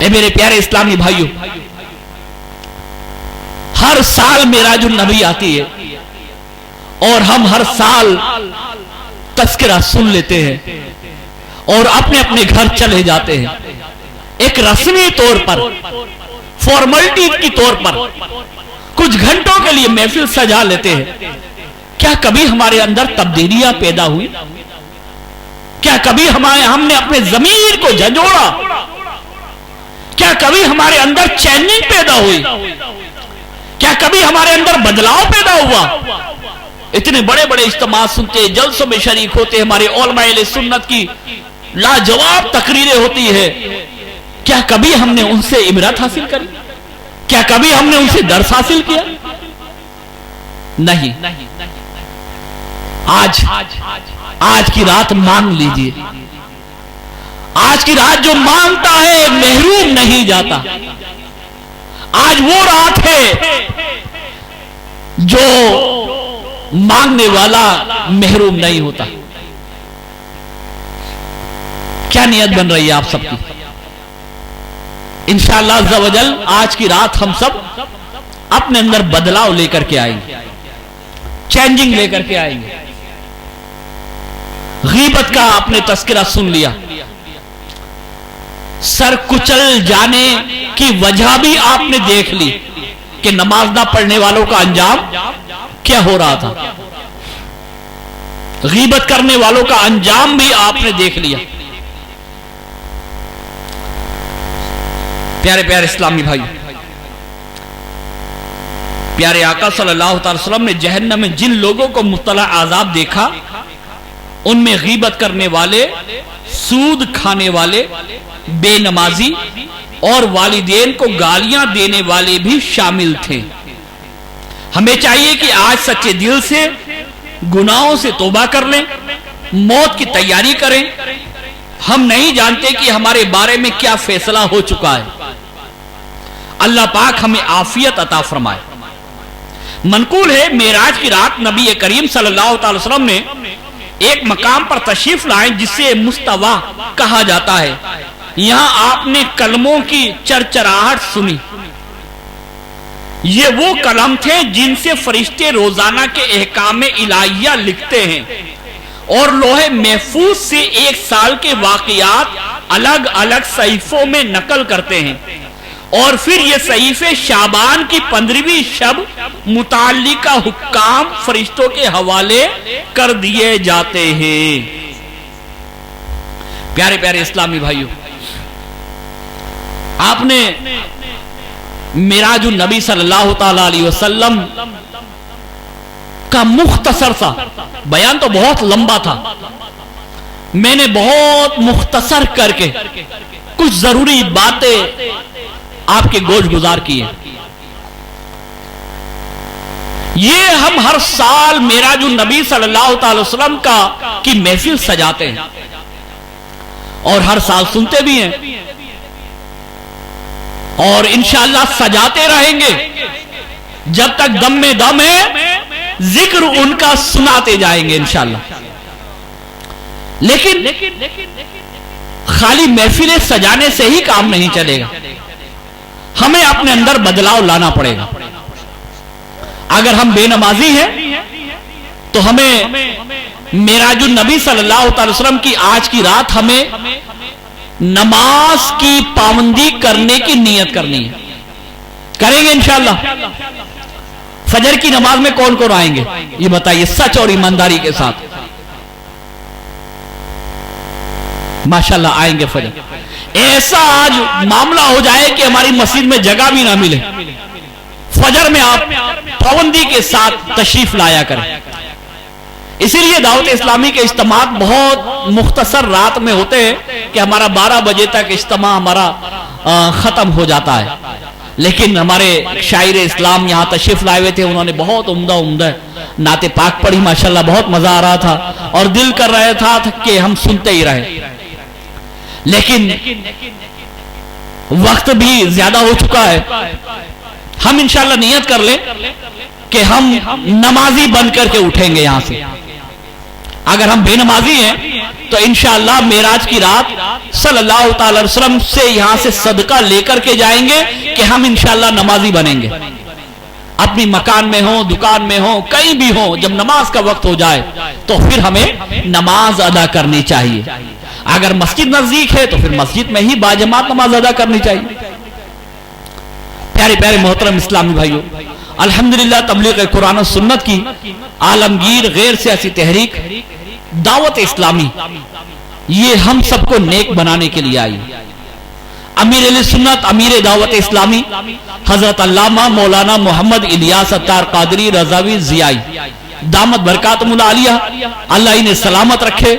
اے میرے پیارے اسلامی بھائیوں ہر سال معراج النبی آتی ہے اور ہم ہر سال تذکرہ سن لیتے ہیں اور اپنے اپنے گھر چلے جاتے ہیں. ایک رسمی طور پر فارملٹی کی طور پر کچھ گھنٹوں کے لیے محفل سجا لیتے ہیں. کیا کبھی ہمارے اندر تبدیلیاں پیدا ہوئی؟ کیا کبھی ہم نے اپنے ضمیر کو جھنجھوڑا؟ کیا کبھی ہمارے اندر چینجنگ پیدا ہوئی؟ کیا کبھی ہمارے اندر بدلاؤ پیدا ہوا؟ اتنے بڑے بڑے اجتماع سنتے جلسوں میں شریک ہوتے ہمارے علماء اہل سنت کی لاجواب تقریریں ہوتی ہے. کیا کبھی ہم نے ان سے عبرت حاصل کری؟ کیا کبھی ہم نے ان سے درس حاصل کیا؟ نہیں. آج کی رات مانگ لیجئے. آج کی رات جو مانگتا ہے محروم نہیں جاتا. آج وہ رات ہے جو مانگنے والا محروم نہیں ہوتا. کیا نیت بن رہی ہے آپ سب کی؟ انشاءاللہ عز و جل آج کی رات ہم سب اپنے اندر بدلاؤ لے کر کے آئیں گے, چینجنگ لے کر کے آئیں گے. غیبت کا آپ نے تذکرہ سن لیا, سر کچل جانے کی وجہ بھی آپ نے دیکھ لی کہ نماز نہ پڑھنے والوں کا انجام کیا ہو رہا تھا. غیبت کرنے والوں کا انجام بھی آپ نے دیکھ لیا. پیارے پیارے اسلامی بھائی, پیارے آقا صلی اللہ تعالی وسلم نے جہنم میں جن لوگوں کو مبتلا عذاب دیکھا ان میں غیبت کرنے والے, سود کھانے والے, بے نمازی اور والدین کو گالیاں دینے والے بھی شامل تھے. ہمیں چاہیے کہ آج سچے دل سے گناہوں سے توبہ کر لیں, موت کی تیاری کریں. ہم نہیں جانتے کہ ہمارے بارے میں کیا فیصلہ ہو چکا ہے. اللہ پاک ہمیں عافیت عطا فرمائے. منقول ہے معراج کی رات نبی کریم صلی اللہ تعالی وسلم نے ایک مقام پر تشریف لائیں جسے مستوی کہا جاتا ہے. یہاں آپ نے کلموں کی چرچراہٹ سنی. یہ وہ کلم تھے جن سے فرشتے روزانہ کے احکام الہیہ لکھتے ہیں اور لوح محفوظ سے 1 سال کے واقعات الگ الگ صحیفوں میں نقل کرتے ہیں اور پھر یہ صحیفے شعبان کی 15ویں شب متعلقہ حکام فرشتوں کے حوالے کر دیے جاتے ہیں. پیارے پیارے اسلامی بھائیوں، آپ نے معراج النبی صلی اللہ تعالی علیہ وسلم کا مختصر سا بیان، تو بہت لمبا تھا، میں نے بہت مختصر کر کے کچھ ضروری باتیں آپ کے گوش گزار کی ہیں. یہ ہم ہر سال معراج النبی صلی اللہ تعالی وسلم کی محفل سجاتے ہیں اور ہر سال سنتے بھی ہیں اور انشاءاللہ سجاتے رہیں گے جب تک دم میں دم ہے، ذکر ان کا سناتے جائیں گے انشاءاللہ. لیکن خالی محفلیں سجانے سے ہی کام نہیں چلے گا، ہمیں اپنے اندر بدلاؤ لانا پڑے گا. اگر ہم بے نمازی ہیں تو ہمیں معراج النبی صلی اللہ تعالی وسلم کی آج کی رات ہمیں نماز کی پابندی کرنے کی نیت کرنی ہے. کریں گے انشاءاللہ. فجر کی نماز میں کون کون آئیں گے یہ بتائیے سچ اور ایمانداری کے ساتھ. ماشاءاللہ آئیں گے فجر. ایسا آج معاملہ ہو جائے کہ ہماری مسجد میں جگہ بھی نہ ملے، فجر میں آپ پابندی کے ساتھ تشریف لایا کریں. اسی لیے دعوت اسلامی کے اجتماعات بہت مختصر رات میں ہوتے ہیں کہ ہمارا 12 بجے تک اجتماع ہمارا ختم ہو جاتا ہے. لیکن ہمارے شاعر اسلام یہاں تشریف لائے ہوئے تھے، انہوں نے بہت عمدہ نعت پاک پڑھی، ماشاءاللہ بہت مزہ آ رہا تھا اور دل کر رہا تھا کہ ہم سنتے ہی رہے. لیکن وقت بھی زیادہ ہو چکا ہے. ہم انشاءاللہ نیت کر لیں کہ ہم نمازی بن کر کے اٹھیں گے یہاں سے. اگر ہم بے نمازی ہیں تو انشاءاللہ معراج کی رات صلی اللہ تعالی وسلم سے یہاں سے صدقہ لے کر کے جائیں گے کہ ہم انشاءاللہ نمازی بنیں گے. اپنی مکان میں ہوں، دکان میں ہوں، کہیں بھی ہوں، جب نماز کا وقت ہو جائے تو پھر ہمیں نماز ادا کرنی چاہیے. اگر مسجد نزدیک ہے تو پھر مسجد میں ہی باجماعت نماز ادا کرنی چاہیے. پیارے پیارے محترم اسلامی بھائیوں، الحمدللہ تبلیغ قرآن و سنت کی عالمگیر غیر سیاسی تحریک دعوت اسلامی یہ ہم سب کو نیک بنانے کے لیے آئی. امیر علیہ سنت، امیر دعوت اسلامی حضرت علامہ مولانا محمد الیاس اتار قادری رضاوی ضیائی دامت برکاتہم العالیہ، اللہ انہیں سلامت رکھے.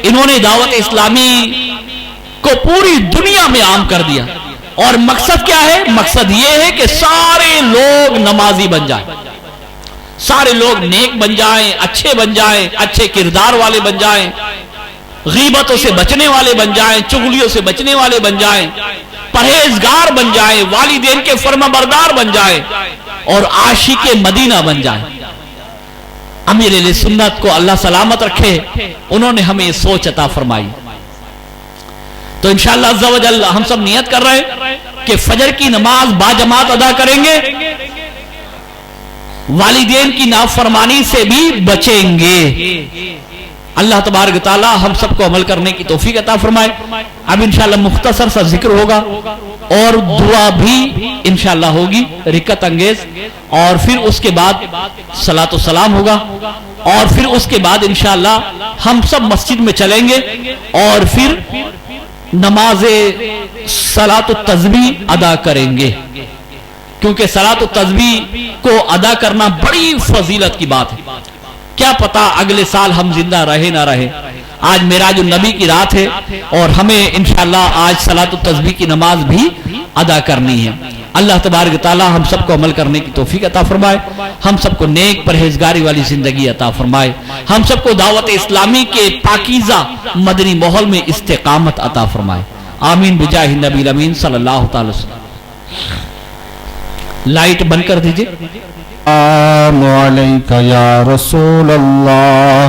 انہوں نے دعوت اسلامی کو پوری دنیا میں عام کر دیا. اور مقصد کیا ہے؟ مقصد یہ ہے کہ سارے لوگ نمازی بن جائیں، سارے لوگ نیک بن جائیں، اچھے بن جائیں، اچھے کردار والے بن جائیں، غیبتوں سے بچنے والے بن جائیں، چغلیوں سے بچنے والے بن جائیں، پرہیزگار بن جائیں، والدین کے فرما بردار بن جائیں اور عاشق مدینہ بن جائیں. امیر علیہ سنت کو اللہ سلامت رکھے، انہوں نے ہمیں سوچ عطا فرمائی. تو انشاءاللہ عز و جل ہم سب نیت کر رہے ہیں کہ فجر کی نماز باجماعت ادا کریں گے، والدین کی نافرمانی سے بھی بچیں گے. اللہ تبارک تعالی ہم سب کو عمل کرنے کی توفیق عطا فرمائے. اب انشاءاللہ مختصر سا ذکر ہوگا اور دعا بھی انشاءاللہ ہوگی رکعت انگیز، اور پھر اس کے بعد صلاۃ و سلام ہوگا، اور پھر اس کے بعد انشاءاللہ ہم سب مسجد میں چلیں گے اور پھر نماز صلاۃ التسبیح ادا کریں گے. کیونکہ صلاۃ التسبیح کو ادا کرنا بڑی فضیلت کی بات ہے. کیا پتا اگلے سال ہم زندہ رہے نہ رہے. آج معراج النبی کی رات ہے اور ہمیں انشاءاللہ آج صلاۃ التسبیح کی نماز بھی ادا کرنی ہے. اللہ تبارک تعالی ہم سب کو عمل کرنے کی توفیق عطا فرمائے، ہم سب کو نیک پرہیزگاری والی زندگی عطا فرمائے، ہم سب کو دعوت اسلامی کے پاکیزہ مدنی ماحول میں استقامت عطا فرمائے. آمین بجاہ نبی الامین صلی اللہ تعالی وسلم. لائٹ بند کر دیجئے. السلام علیکہ یا رسول اللہ